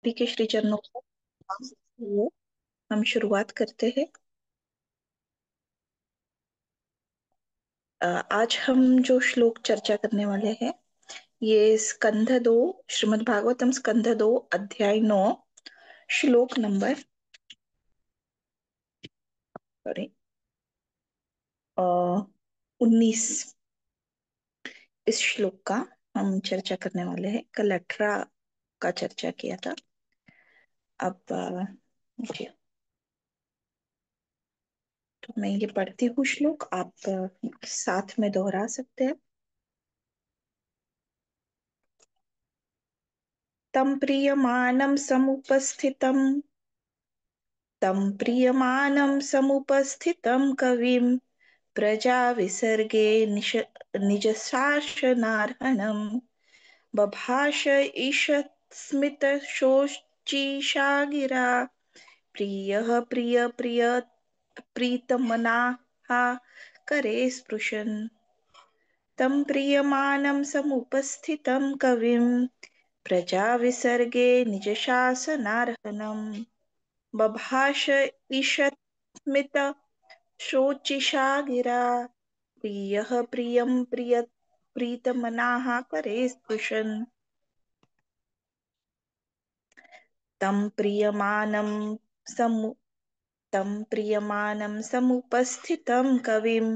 भी के श्री चरणों को प्रणाम करते हुए हम शुरुआत करते हैं। आज हम जो श्लोक चर्चा करने वाले हैं, ये स्कंध दो, श्रीमद् भागवतम स्कंध दो, अध्याय 9, श्लोक नंबर सॉरी 19। इस श्लोक का हम चर्चा करने वाले हैं। कल 18 का चर्चा किया था। अब जी, तो मैं ये पढ़ती हूँ श्लोक, आप साथ में दोहरा सकते हैं। तं प्रीयमाणं समुपस्थितं तं प्रीयमाणं समुपस्थितं कविं प्रजाविसर्गे निजशासनार्हणम् बभाष ईषत्स्मितशोचिषा गिरा प्रियः प्रिय प्रिय प्रीतमनाः करे स्पृशन् तं प्रीयमाणं समुपस्थितं कविं प्रजाविसर्गे निजशासनार्हणम् बभाष ईषत्स्मित शोचिषा गिरा प्रियः प्रियं प्रिय प्रीतमनाः करे स्पृशन् तं प्रीयमाणं समु तं प्रीयमाणं समुपस्थितं कविं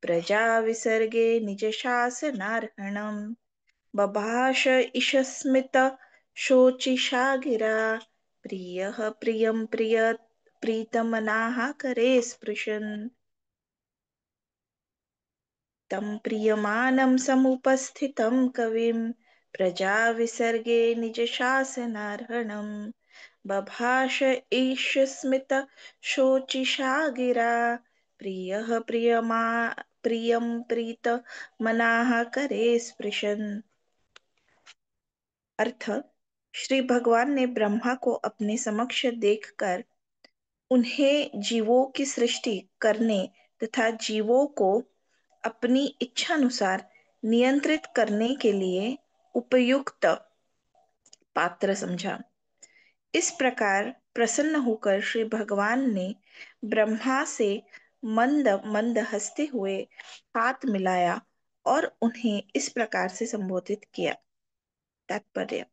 प्रजाविसर्गे निजशासनार्हणम् बभाष इषस्मित शोचिषा गिरा प्रियः प्रियं प्रिय प्रीतमनाः करे स्पृशन् तं प्रीयमाणं समुपस्थितं कविं प्रजाविसर्गे निजशासनार्हणम् बभाष ईशस्मित शोचिषा गिरा प्रियः प्रियं प्रीतमनाः करे स्पृशन्। अर्थ: श्री भगवान ने ब्रह्मा को अपने समक्ष देखकर उन्हें जीवों की सृष्टि करने तथा जीवों को अपनी इच्छानुसार नियंत्रित करने के लिए उपयुक्त पात्र समझा। इस प्रकार प्रसन्न होकर श्री भगवान ने ब्रह्मा से मंद मंद हंसते हुए हाथ मिलाया और उन्हें इस प्रकार से संबोधित किया। तात्पर्य: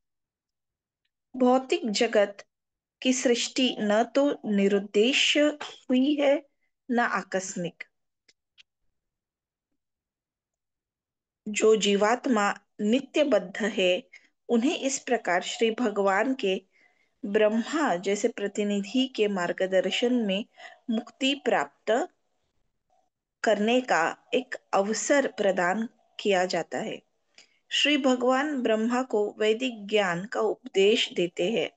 भौतिक जगत की सृष्टि न तो निरुद्देश्य हुई है, न आकस्मिक। जो जीवात्मा नित्यबद्ध है, उन्हें इस प्रकार श्री भगवान के ब्रह्मा जैसे प्रतिनिधि के मार्गदर्शन में मुक्ति प्राप्त करने का एक अवसर प्रदान किया जाता है। श्री भगवान ब्रह्मा को वैदिक ज्ञान का उपदेश देते हैं,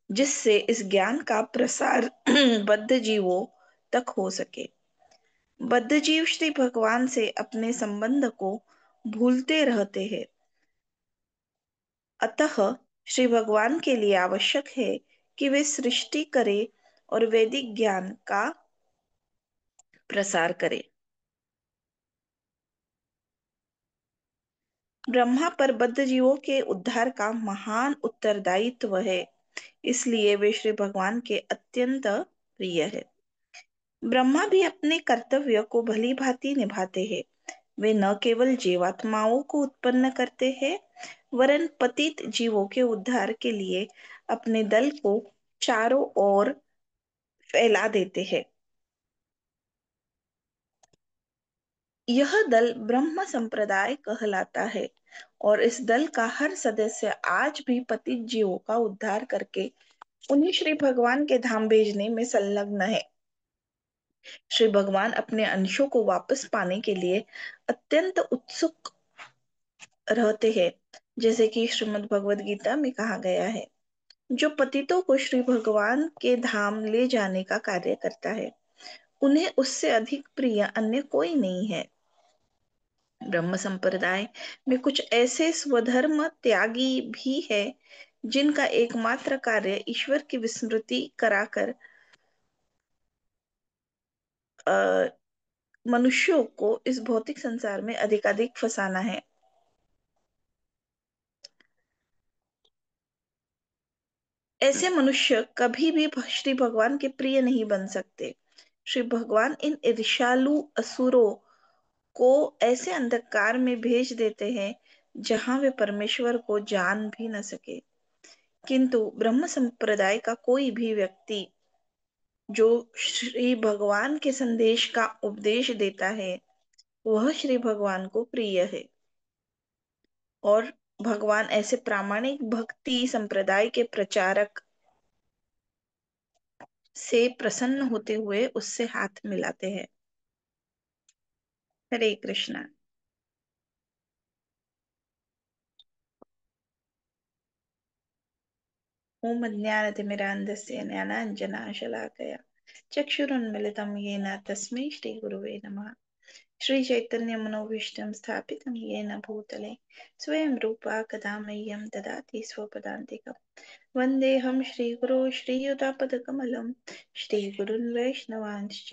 जिससे इस ज्ञान का प्रसार बद्ध जीवों तक हो सके। बद्ध जीव श्री भगवान से अपने संबंध को भूलते रहते हैं। अतः श्री भगवान के लिए आवश्यक है कि वे सृष्टि करें और वैदिक ज्ञान का प्रसार करें। ब्रह्मा पर बद्ध जीवों के उद्धार का महान उत्तरदायित्व है, इसलिए वे श्री भगवान के अत्यंत प्रिय है। ब्रह्मा भी अपने कर्तव्य को भली भांति निभाते हैं। वे न केवल जीवात्माओं को उत्पन्न करते हैं, वरन पतित जीवों के उद्धार के लिए अपने दल को चारों ओर फैला देते हैं। यह दल ब्रह्म संप्रदाय कहलाता है और इस दल का हर सदस्य आज भी पतित जीवों का उद्धार करके उन्हें श्री भगवान के धाम भेजने में संलग्न है। श्री भगवान अपने अंशों को वापस पाने के लिए अत्यंत उत्सुक रहते हैं, जैसे कि श्रीमद् भगवद गीता में कहा गया है। जो पतितों को श्री भगवान के धाम ले जाने का कार्य करता है, उन्हें उससे अधिक प्रिय अन्य कोई नहीं है। ब्रह्म संप्रदाय में कुछ ऐसे स्वधर्म त्यागी भी है, जिनका एकमात्र कार्य ईश्वर की विस्मृति कराकर मनुष्यों को इस भौतिक संसार में अधिकाधिक फंसाना है। ऐसे मनुष्य कभी भी श्री भगवान के प्रिय नहीं बन सकते। श्री भगवान इन ईर्ष्यालु असुरों को ऐसे अंधकार में भेज देते हैं जहां वे परमेश्वर को जान भी न सके। किंतु ब्रह्म संप्रदाय का कोई भी व्यक्ति जो श्री भगवान के संदेश का उपदेश देता है वह श्री भगवान को प्रिय है, और भगवान ऐसे प्रामाणिक भक्ति संप्रदाय के प्रचारक से प्रसन्न होते हुए उससे हाथ मिलाते हैं। हरे कृष्णा। ओम अज्ञानतिमिरान्धस्य ज्ञानाञ्जनशलाकया चक्षुरुन्मिलितं येन तस्मै श्रीगुरुवे नमः। श्रीचैतन्यमनोभीष्टं स्थापितं येन भूतले स्वयं रूपा कदा मह्यं ददाति स्वपदान्तिकम्। वन्देऽहं श्रीगुरो श्रीयुतापदकमलं श्रीगुरुन् वैष्णवांश्च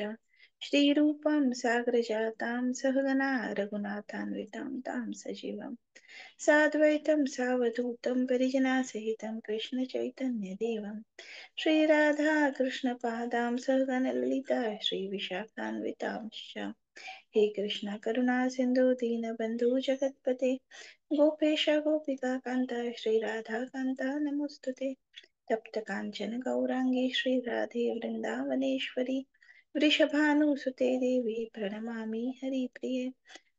श्रीरूपं साग्रजातां सहगना रघुनाथान्वितां तां सजीवम् साद्वैतं सावधूतं परिजनासहितं कृष्णचैतन्यदेवं श्रीराधा कृष्णपादां सहगणललिता श्रीविशाखान्वितांश्च। हे कृष्ण करुणा सिंधु दीनबंधु जगतपते गोपेश गोपिका कांता श्रीराधा कांता नमोस्तुते। तप्त कांचन गौरांगी श्रीराधे वृंदावनेश्वरी वृषभानुसुते देवी प्रणमामि हरिप्रिये।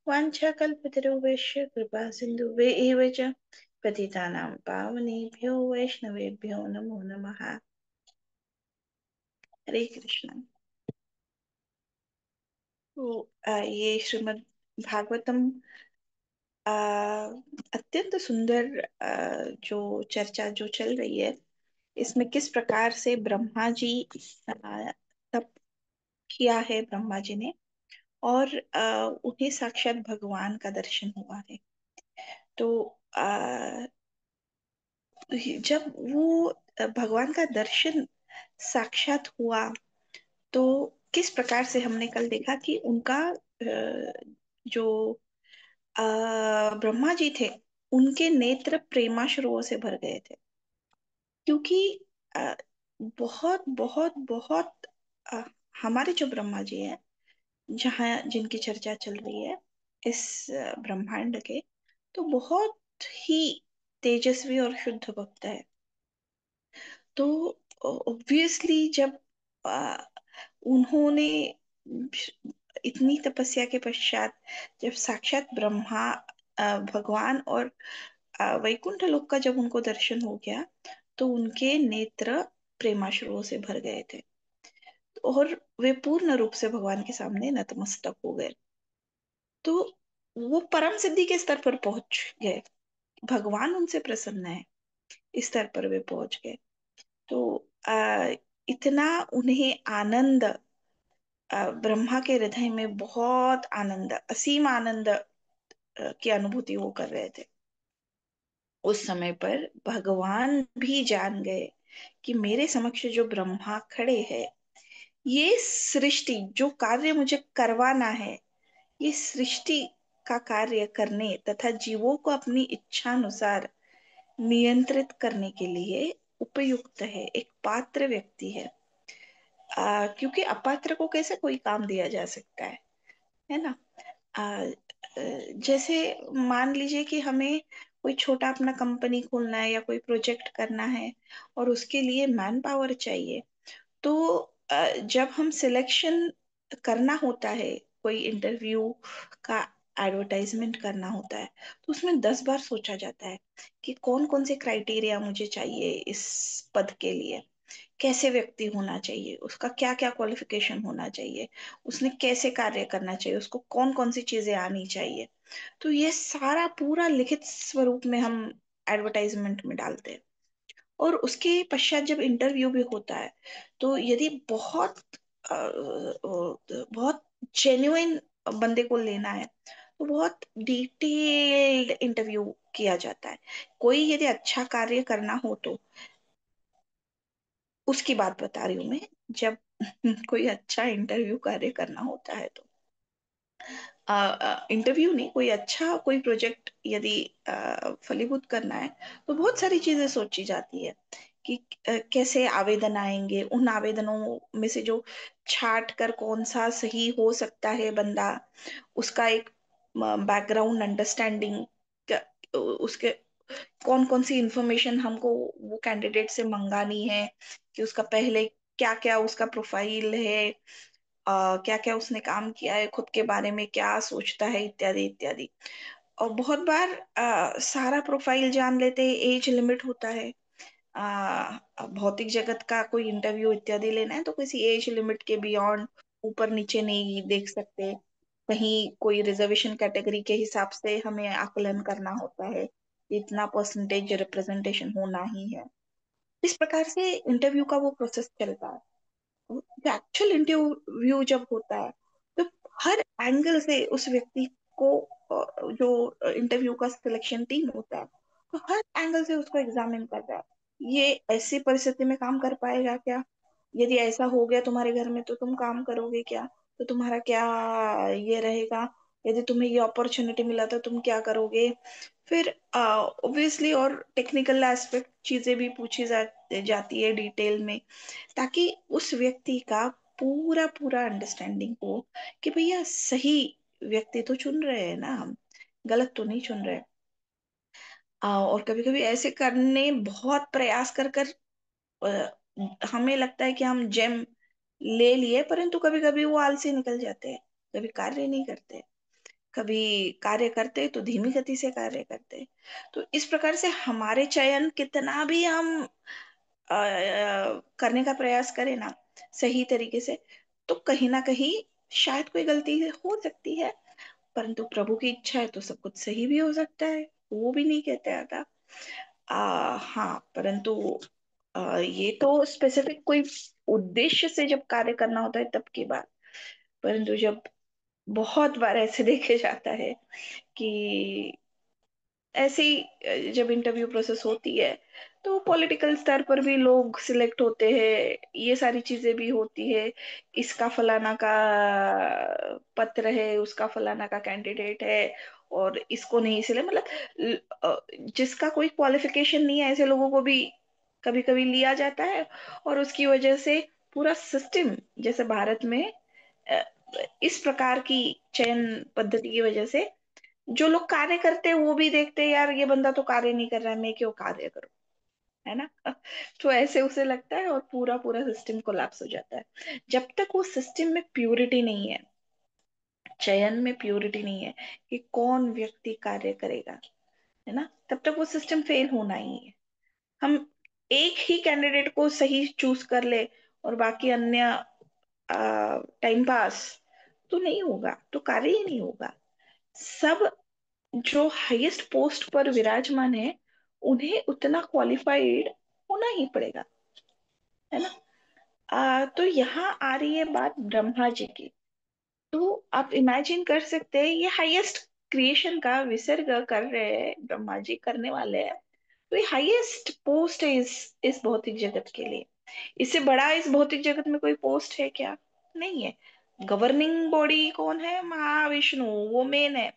वाञ्छाकल्पतरुभ्यश्च कृपा सिन्धुभ्य एव च पतितानां पावनेभ्यो वैष्णवेभ्यो नमो नमः। हरे कृष्ण। तो ये श्रीमद् भागवतम अत्यंत सुंदर जो चर्चा जो चल रही है, इसमें किस प्रकार से ब्रह्मा जी तप किया है ब्रह्मा जी ने, और उन्हें साक्षात भगवान का दर्शन हुआ है। तो जब वो भगवान का दर्शन साक्षात हुआ, तो किस प्रकार से हमने कल देखा कि उनका जो ब्रह्मा जी थे, उनके नेत्र प्रेमाश्रुओं से भर गए थे, क्योंकि अ, बहुत बहुत बहुत अ, हमारे जो ब्रह्मा जी हैं, जहाँ जिनकी चर्चा चल रही है इस ब्रह्मांड के, तो बहुत ही तेजस्वी और शुद्ध भक्त है। तो ऑब्वियसली जब अ, उन्होंने इतनी तपस्या के पश्चात जब साक्षात ब्रह्मा भगवान और वैकुंठ लोक का जब उनको दर्शन हो गया, तो उनके नेत्र प्रेमाश्रुओं से भर गए थे, और वे पूर्ण रूप से भगवान के सामने नतमस्तक हो गए। तो वो परम सिद्धि के स्तर पर पहुंच गए, भगवान उनसे प्रसन्न है, इस स्तर पर वे पहुंच गए। तो इतना उन्हें आनंद, ब्रह्मा के हृदय में बहुत आनंद, असीम आनंद की अनुभूति वो कर रहे थे। उस समय पर भगवान भी जान गए कि मेरे समक्ष जो ब्रह्मा खड़े हैं, ये सृष्टि जो कार्य मुझे करवाना है, ये सृष्टि का कार्य करने तथा जीवों को अपनी इच्छा अनुसार नियंत्रित करने के लिए उपयुक्त है, एक पात्र व्यक्ति है। क्योंकि अपात्र को कैसे कोई काम दिया जा सकता है ना। आ, जैसे मान लीजिए कि हमें कोई छोटा अपना कंपनी खोलना है या कोई प्रोजेक्ट करना है, और उसके लिए मैन पावर चाहिए। तो जब हम सिलेक्शन करना होता है, कोई इंटरव्यू का एडवर्टाइजमेंट करना होता है, तो उसमें 10 बार सोचा जाता है कि कौन कौन से क्राइटेरिया मुझे चाहिए इस पद के लिए, कैसे व्यक्ति होना चाहिए, उसका क्या क्या क्वालिफिकेशन होना चाहिए, उसने कैसे कार्य करना चाहिए, उसको कौन कौन सी चीजें आनी चाहिए। तो ये सारा पूरा लिखित स्वरूप में हम एडवर्टाइजमेंट में डालते हैं। और उसके पश्चात जब इंटरव्यू भी होता है, तो यदि बहुत जेन्युइन बंदे को लेना है, तो बहुत डिटेल्ड इंटरव्यू किया जाता है। कोई यदि अच्छा कार्य करना हो तो, उसकी बात बता रही हूँ मैं, जब कोई अच्छा इंटरव्यू कार्य करना होता है, तो इंटरव्यू नहीं, कोई अच्छा कोई प्रोजेक्ट यदि फलीभूत करना है, तो बहुत सारी चीजें सोची जाती है कि कैसे आवेदन आएंगे, उन आवेदनों में से जो छांट कर कौन सा सही हो सकता है बंदा, उसका एक बैकग्राउंड अंडरस्टैंडिंग, उसके कौन कौन सी इंफॉर्मेशन हमको वो कैंडिडेट से मंगानी है, कि उसका पहले क्या क्या उसका प्रोफाइल है, क्या क्या उसने काम किया है, खुद के बारे में क्या सोचता है, इत्यादि इत्यादि। और बहुत बार सारा प्रोफाइल जान लेते हैं, एज लिमिट होता है। भौतिक जगत का कोई इंटरव्यू इत्यादि लेना है तो किसी एज लिमिट के बियॉन्ड ऊपर नीचे नहीं देख सकते। कहीं कोई रिजर्वेशन कैटेगरी के हिसाब से हमें आकलन करना होता है, इतना परसेंटेज रिप्रेजेंटेशन होना ही है। इस प्रकार से इंटरव्यू का वो प्रोसेस चलता है। एक्चुअल इंटरव्यू जब होता है तो हर एंगल से उस व्यक्ति को, जो इंटरव्यू का सिलेक्शन टीम होता है, तो हर एंगल से उसको एग्जामिन कर रहा है। ये ऐसी परिस्थिति में काम कर पाएगा क्या, यदि ऐसा हो गया तुम्हारे घर में तो तुम काम करोगे क्या, तो तुम्हारा क्या ये रहेगा, यदि तुम्हें ये अपॉर्चुनिटी मिला तो तुम क्या करोगे। फिर ऑब्वियसली और टेक्निकल एस्पेक्ट चीजें भी पूछी जाती है डिटेल में, ताकि उस व्यक्ति का पूरा पूरा अंडरस्टैंडिंग हो कि भैया सही व्यक्ति तो चुन रहे हैं ना हम, गलत तो नहीं चुन रहे। और कभी कभी ऐसे करने बहुत प्रयास कर कर हमें लगता है कि हम जेम ले लिए, परंतु कभी कभी वो आलसी निकल जाते हैं, कभी कार्य नहीं करते, कभी कार्य करते तो धीमी गति से कार्य करते। तो इस प्रकार से हमारे चयन कितना भी हम करने का प्रयास करें ना सही तरीके से, तो कहीं ना कहीं शायद कोई गलती हो सकती है, परंतु प्रभु की इच्छा है तो सब कुछ सही भी हो सकता है, वो भी नहीं कहते आता। हाँ, परंतु ये तो स्पेसिफिक कोई उद्देश्य से जब कार्य करना होता है तब की बात। परंतु जब बहुत बार ऐसे देखे जाता है कि ऐसे ही जब इंटरव्यू प्रोसेस होती है तो पॉलिटिकल स्तर पर भी लोग सिलेक्ट होते हैं, ये सारी चीजें भी होती है। इसका फलाना का पत्र है, उसका फलाना का कैंडिडेट है, और इसको नहीं सिले, मतलब जिसका कोई क्वालिफिकेशन नहीं है ऐसे लोगों को भी कभी कभी लिया जाता है। और उसकी वजह से पूरा सिस्टम, जैसे भारत में अ, इस प्रकार की चयन पद्धति की वजह से जो लोग कार्य करते हैं वो भी देखते हैं, यार ये बंदा तो कार्य नहीं कर रहा है, मैं क्यों कार्य करूं, है ना। तो ऐसे उसे लगता है और पूरा पूरा सिस्टम कोलैप्स हो जाता है। जब तक वो सिस्टम में प्यूरिटी नहीं है, चयन में प्यूरिटी नहीं है कि कौन व्यक्ति कार्य करेगा, है ना, तब तक वो सिस्टम फेल होना ही है। हम एक ही कैंडिडेट को सही चूज कर ले और बाकी अन्य टाइम पास, तो नहीं होगा, तो कार्य ही नहीं होगा। सब जो हाईएस्ट पोस्ट पर विराजमान है उन्हें उतना क्वालिफाइड होना ही पड़ेगा, है ना। तो यहाँ आ रही है बात ब्रह्मा जी की। तो आप इमेजिन कर सकते हैं, ये हाईएस्ट क्रिएशन का विसर्ग कर रहे हैं, ब्रह्मा जी करने वाले हैं। तो ये हाईएस्ट पोस्ट है इस भौतिक जगत के लिए। इससे बड़ा इस भौतिक जगत में कोई पोस्ट है क्या? नहीं है। गवर्निंग बॉडी कौन है? महाविष्णु, वो मेन है।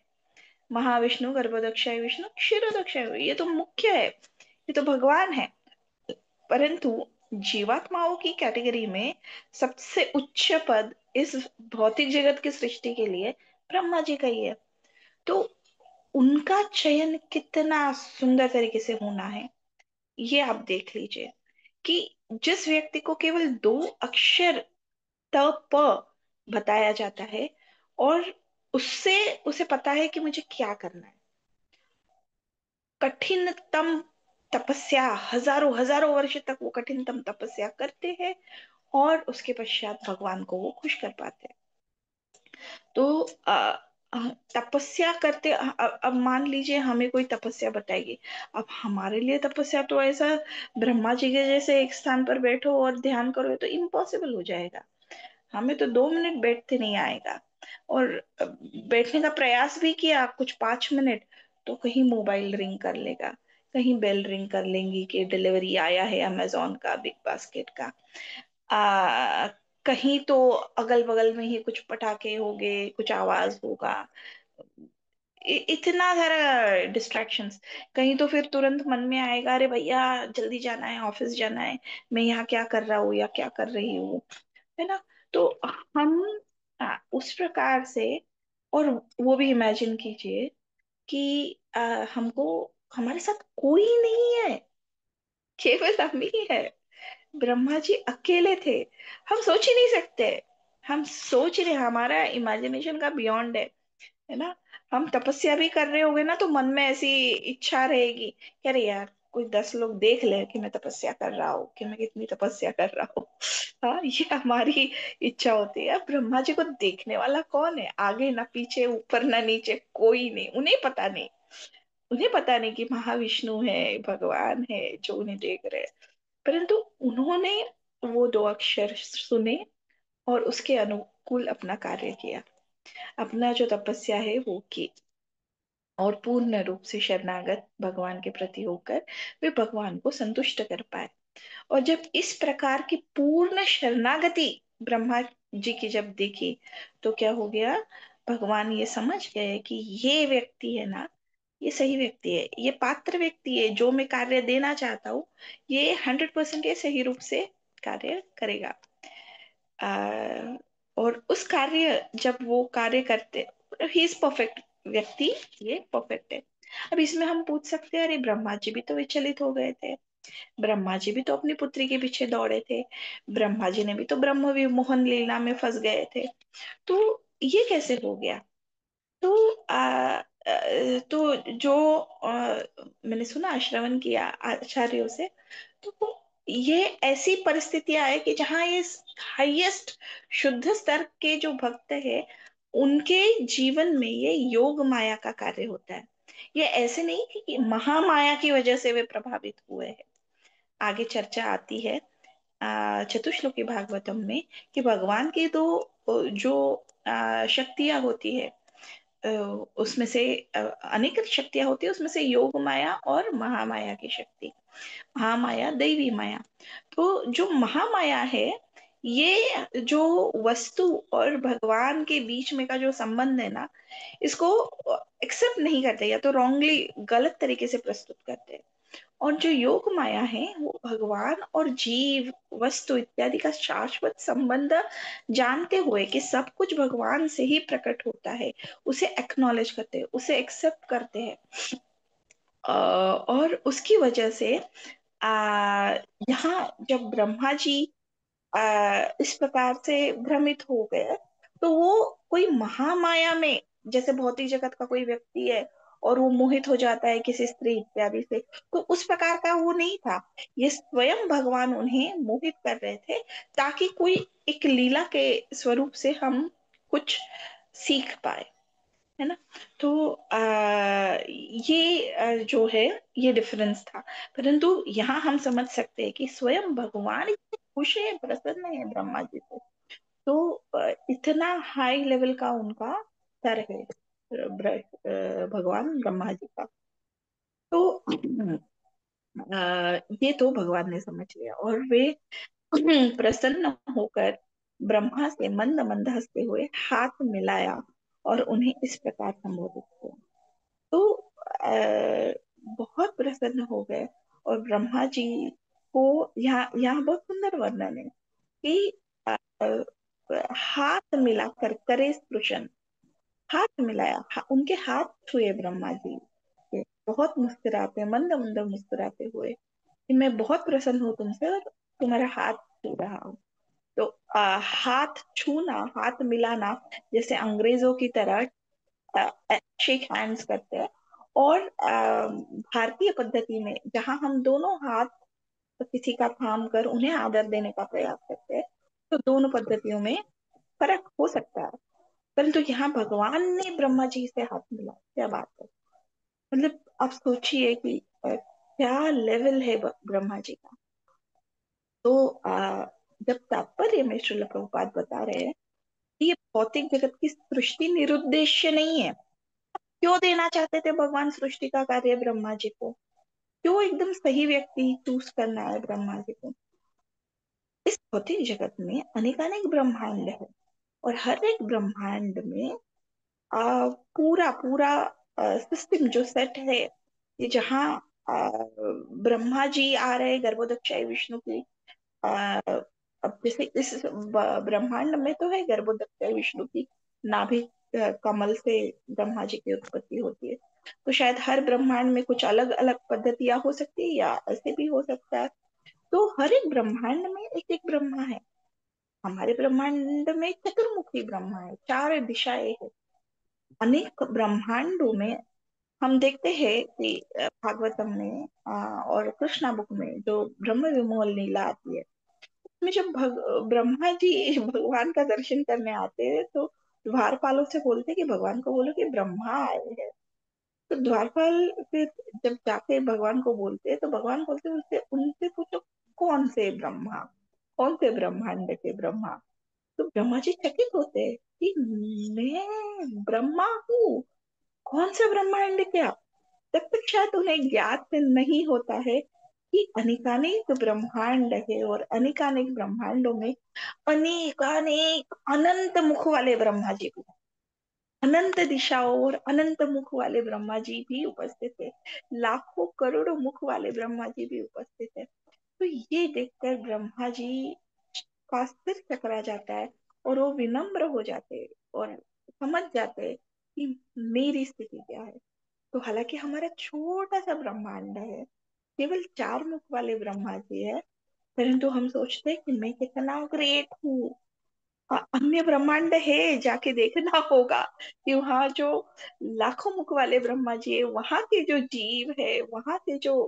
महाविष्णु, गर्भोदक्षाय विष्णु, क्षीरोदक्षाय विष्णु, ये तो मुख्य है, ये तो भगवान है। परंतु जीवात्माओं की कैटेगरी में सबसे उच्च पद इस भौतिक जगत की सृष्टि के लिए ब्रह्मा जी का ही है। तो उनका चयन कितना सुंदर तरीके से होना है, ये आप देख लीजिए। कि जिस व्यक्ति को केवल दो अक्षर त प बताया जाता है, और उससे उसे पता है कि मुझे क्या करना है। कठिनतम तपस्या, हजारों हजारों वर्ष तक वो कठिनतम तपस्या करते हैं, और उसके पश्चात भगवान को वो खुश कर पाते हैं। तो तपस्या करते, अब मान लीजिए हमें कोई तपस्या बताएगी। अब हमारे लिए तपस्या तो ऐसा, ब्रह्मा जी के जैसे एक स्थान पर बैठो और ध्यान करो, तो इम्पॉसिबल हो जाएगा। हमें तो 2 मिनट बैठते नहीं आएगा। और बैठने का प्रयास भी किया कुछ 5 मिनट, तो कहीं मोबाइल रिंग कर लेगा, कहीं बेल रिंग कर लेंगी कि डिलीवरी आया है अमेजोन का, बिग बास्केट का। आ, कहीं तो अगल बगल में ही कुछ पटाखे होंगे, कुछ आवाज होगा, इतना सारा डिस्ट्रैक्शंस। कहीं तो फिर तुरंत मन में आएगा, अरे भैया जल्दी जाना है, ऑफिस जाना है, मैं यहाँ क्या कर रहा हूँ या क्या कर रही हूँ, है ना। तो हम उस प्रकार से, और वो भी इमेजिन कीजिए कि हमको, हमारे साथ कोई नहीं है, केवल हम ही है। ब्रह्मा जी अकेले थे। हम सोच ही नहीं सकते। हम सोच रहे, हमारा इमेजिनेशन का बियॉन्ड है ना। हम तपस्या भी कर रहे होंगे ना, तो मन में ऐसी इच्छा रहेगी कि अरे यार कोई 10 लोग देख ले कि मैं तपस्या कर रहा हूँ, कि मैं कितनी तपस्या कर रहा हूँ। हाँ, ये हमारी इच्छा होती है। अब ब्रह्मा जी को देखने वाला कौन है? आगे ना पीछे, ऊपर ना नीचे, कोई नहीं। उन्हें पता नहीं, उन्हें पता नहीं कि महाविष्णु है, भगवान है जो उन्हें देख रहे हैं। परंतु उन्होंने वो 2 अक्षर सुने और उसके अनुकूल अपना कार्य किया, अपना जो तपस्या है वो की, और पूर्ण रूप से शरणागत भगवान के प्रति होकर वे भगवान को संतुष्ट कर पाए। और जब इस प्रकार की पूर्ण शरणागति ब्रह्मा जी की जब देखी, तो क्या हो गया? भगवान ये समझ गए कि ये व्यक्ति है ना, ये सही व्यक्ति है, ये पात्र व्यक्ति है, जो मैं कार्य देना चाहता हूँ ये 100% ये सही रूप से कार्य करेगा। आ, और उस कार्य, जब वो कार्य करते, ही इज परफेक्ट व्यक्ति, ये परफेक्ट है। अब इसमें हम पूछ सकते हैं, अरे ब्रह्मा जी भी तो विचलित हो गए थे, ब्रह्मा जी भी तो अपनी पुत्री के पीछे दौड़े थे, ब्रह्मा जी ने भी तो ब्रह्म विमोहन लीला में फंस गए थे, तो ये कैसे हो गया? तो तो जो मैंने सुना, श्रवण किया आचार्यों से, तो ये ऐसी परिस्थितियां है कि जहाँ ये हाईएस्ट शुद्ध स्तर के जो भक्त है, उनके जीवन में ये योग माया का कार्य होता है। ये ऐसे नहीं कि महामाया की वजह से वे प्रभावित हुए हैं। आगे चर्चा आती है चतुश्लोकी भागवतम में, कि भगवान की तो जो शक्तियां होती है, अ, उसमें से अनेक शक्तियां होती है, उसमें से योग माया और महामाया की शक्ति। महामाया दैवी माया। तो जो महामाया है, ये जो वस्तु और भगवान के बीच में का जो संबंध है ना, इसको एक्सेप्ट नहीं करते, या तो रॉन्गली, गलत तरीके से प्रस्तुत करते हैं। और जो योग माया है, वो भगवान और जीव, वस्तु इत्यादि का शाश्वत संबंध जानते हुए कि सब कुछ भगवान से ही प्रकट होता है, उसे एक्नॉलेज करते हैं, उसे एक्सेप्ट करते हैं। और उसकी वजह से यहाँ जब ब्रह्मा जी इस प्रकार से भ्रमित हो गए, तो वो कोई महामाया में, जैसे भौतिक जगत का कोई व्यक्ति है और वो मोहित हो जाता है किसी स्त्री इत्यादि से, तो उस प्रकार का वो नहीं था। ये स्वयं भगवान उन्हें मोहित कर रहे थे, ताकि कोई एक लीला के स्वरूप से हम कुछ सीख पाए, है ना। तो ये जो है, ये डिफरेंस था। परंतु यहाँ हम समझ सकते हैं कि स्वयं भगवान इतने खुश है, प्रसन्न है ब्रह्मा जी से। तो इतना हाई लेवल का उनका स्तर है भगवान ब्रह्मा जी का। तो ये तो भगवान ने समझ लिया, और वे प्रसन्न होकर ब्रह्मा से मंद मंद हंसते हुए हाथ मिलाया और उन्हें इस प्रकार संबोधित किया। तो बहुत प्रसन्न हो गए। और ब्रह्मा जी को, यहाँ यहाँ बहुत सुंदर वर्णन है कि अ, हाथ मिलाकर करे स्पृशन, हाथ मिलाया, उनके हाथ छुए ब्रह्मा जी के, बहुत मुस्कुराते, मंद मंद मुस्कुराते हुए, कि मैं बहुत प्रसन्न हूँ तुमसे और तुम्हारा हाथ छू रहा हूँ। तो हाथ छूना, हाथ मिलाना, जैसे अंग्रेजों की तरह शेक हैंड्स करते हैं, और भारतीय पद्धति में जहां हम दोनों हाथ किसी का थाम कर उन्हें आदर देने का प्रयास करते हैं, तो दोनों पद्धतियों में फर्क हो सकता है। परंतु यहाँ भगवान ने ब्रह्मा जी से हाथ मिला, क्या बात है! मतलब आप सोचिए कि क्या लेवल है ब्रह्मा जी का। तो जब तात्पर्य में श्रील प्रभुपाद बता रहे हैं कि ये भौतिक जगत की सृष्टि निरुद्देश्य नहीं है। क्यों देना चाहते थे भगवान सृष्टि का कार्य ब्रह्मा जी को? क्यों एकदम सही व्यक्ति चूज करना है ब्रह्मा जी को? इस भौतिक जगत में अनेकानेक ब्रह्मांड है, और हर एक ब्रह्मांड में पूरा पूरा सिस्टम जो सेट है, ये जहाँ ब्रह्मा जी आ रहे गर्भोदक्षाई विष्णु की, अ, अब जैसे इस ब्रह्मांड में तो है गर्भोदक्षाई विष्णु की नाभि कमल से ब्रह्मा जी की उत्पत्ति होती है। तो शायद हर ब्रह्मांड में कुछ अलग अलग पद्धतियां हो सकती है, या ऐसे भी हो सकता है। तो हर एक ब्रह्मांड में एक एक ब्रह्मा है। हमारे ब्रह्मांड में चतुर्मुखी ब्रह्मा है, चार दिशाएं है। अनेक ब्रह्मांडों में हम देखते हैं कि भागवतम में और कृष्णा बुक में जो ब्रह्म विमोल लीला आती है, उसमें जब ब्रह्मा जी भगवान का दर्शन करने आते हैं, तो द्वारपालों से बोलते हैं कि भगवान को बोलो कि ब्रह्मा आए हैं। तो द्वारपाल फिर जब जाके भगवान को बोलते हैं, तो भगवान बोलते हैं उससे उनसे पूछो कौन से ब्रह्मा, कौन से ब्रह्मांड के ब्रह्मा। तो ब्रह्मा जी चकित होते हैं कि मैं ब्रह्मा हूँ, कौन सा ब्रह्मांड क्या। तब तक शायद उन्हें ज्ञात नहीं होता है कि अनेकानेक ब्रह्मांड है, और अनेकानेक ब्रह्मांडों में अनेकानेक अनंत मुख वाले ब्रह्मा जी भी, अनंत दिशाओं और अनंत मुख वाले ब्रह्मा जी भी उपस्थित है। लाखों करोड़ों मुख वाले ब्रह्मा जी भी उपस्थित है। तो ये देखकर ब्रह्मा जी का सिर चकरा जाता है, और वो विनम्र हो जाते हैं और समझ जाते हैं कि मेरी स्थिति क्या है। तो हालांकि हमारा छोटा सा ब्रह्मांड है, केवल चार मुख वाले ब्रह्मा जी है, परंतु हम सोचते हैं कि मैं कितना ग्रेट हूँ। अन्य ब्रह्मांड है, जाके देखना होगा कि वहाँ जो लाखों मुख वाले ब्रह्मा जी है, वहाँ के जो जीव है, वहाँ के जो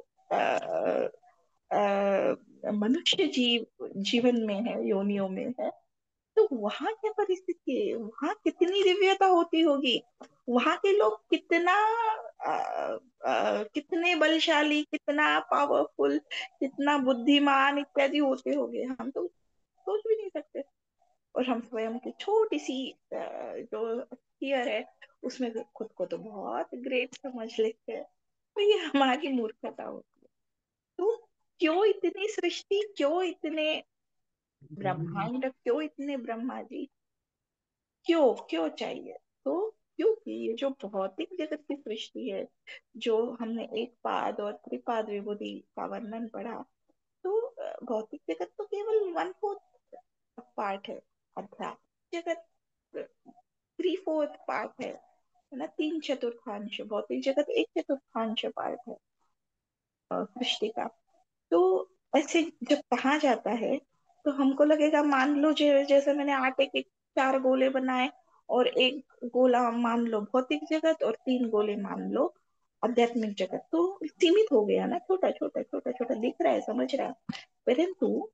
अ, मनुष्य जीवन में है, योनियों में है, तो वहाँ क्या परिस्थिति है, वहाँ कितनी दिव्यता होती होगी, वहाँ के लोग कितना कितने बलशाली, कितना पावरफुल, कितना बुद्धिमान इत्यादि होते होंगे, हम तो सोच भी नहीं सकते। और हम स्वयं की छोटी सी जो स्फीयर है, उसमें खुद को तो बहुत ग्रेट समझ लेते हैं। तो ये हमारी मूर्खता होती है। तो क्यों इतनी सृष्टि, क्यों इतने ब्रह्मांड, क्यों इतने ब्रह्मा जी, क्यों क्यों चाहिए? तो क्योंकि ये जो भौतिक जगत की सृष्टि है, जो हमने एक पाद और त्रिपाद विभूति का वर्णन पढ़ा, तो भौतिक जगत तो केवल 1/4 पार्ट है, अध्यात्म जगत 3/4 पार्ट है ना, 3/4 भौतिक जगत 1/4 पार्ट है सृष्टि का। तो ऐसे जब कहा जाता है, तो हमको लगेगा, मान लो जैसे मैंने आटे के चार गोले बनाए, और एक गोला मान लो भौतिक जगत, और तीन गोले मान लो आध्यात्मिक जगत, तो सीमित हो गया ना, छोटा छोटा छोटा छोटा दिख रहा है, समझ रहा है। परंतु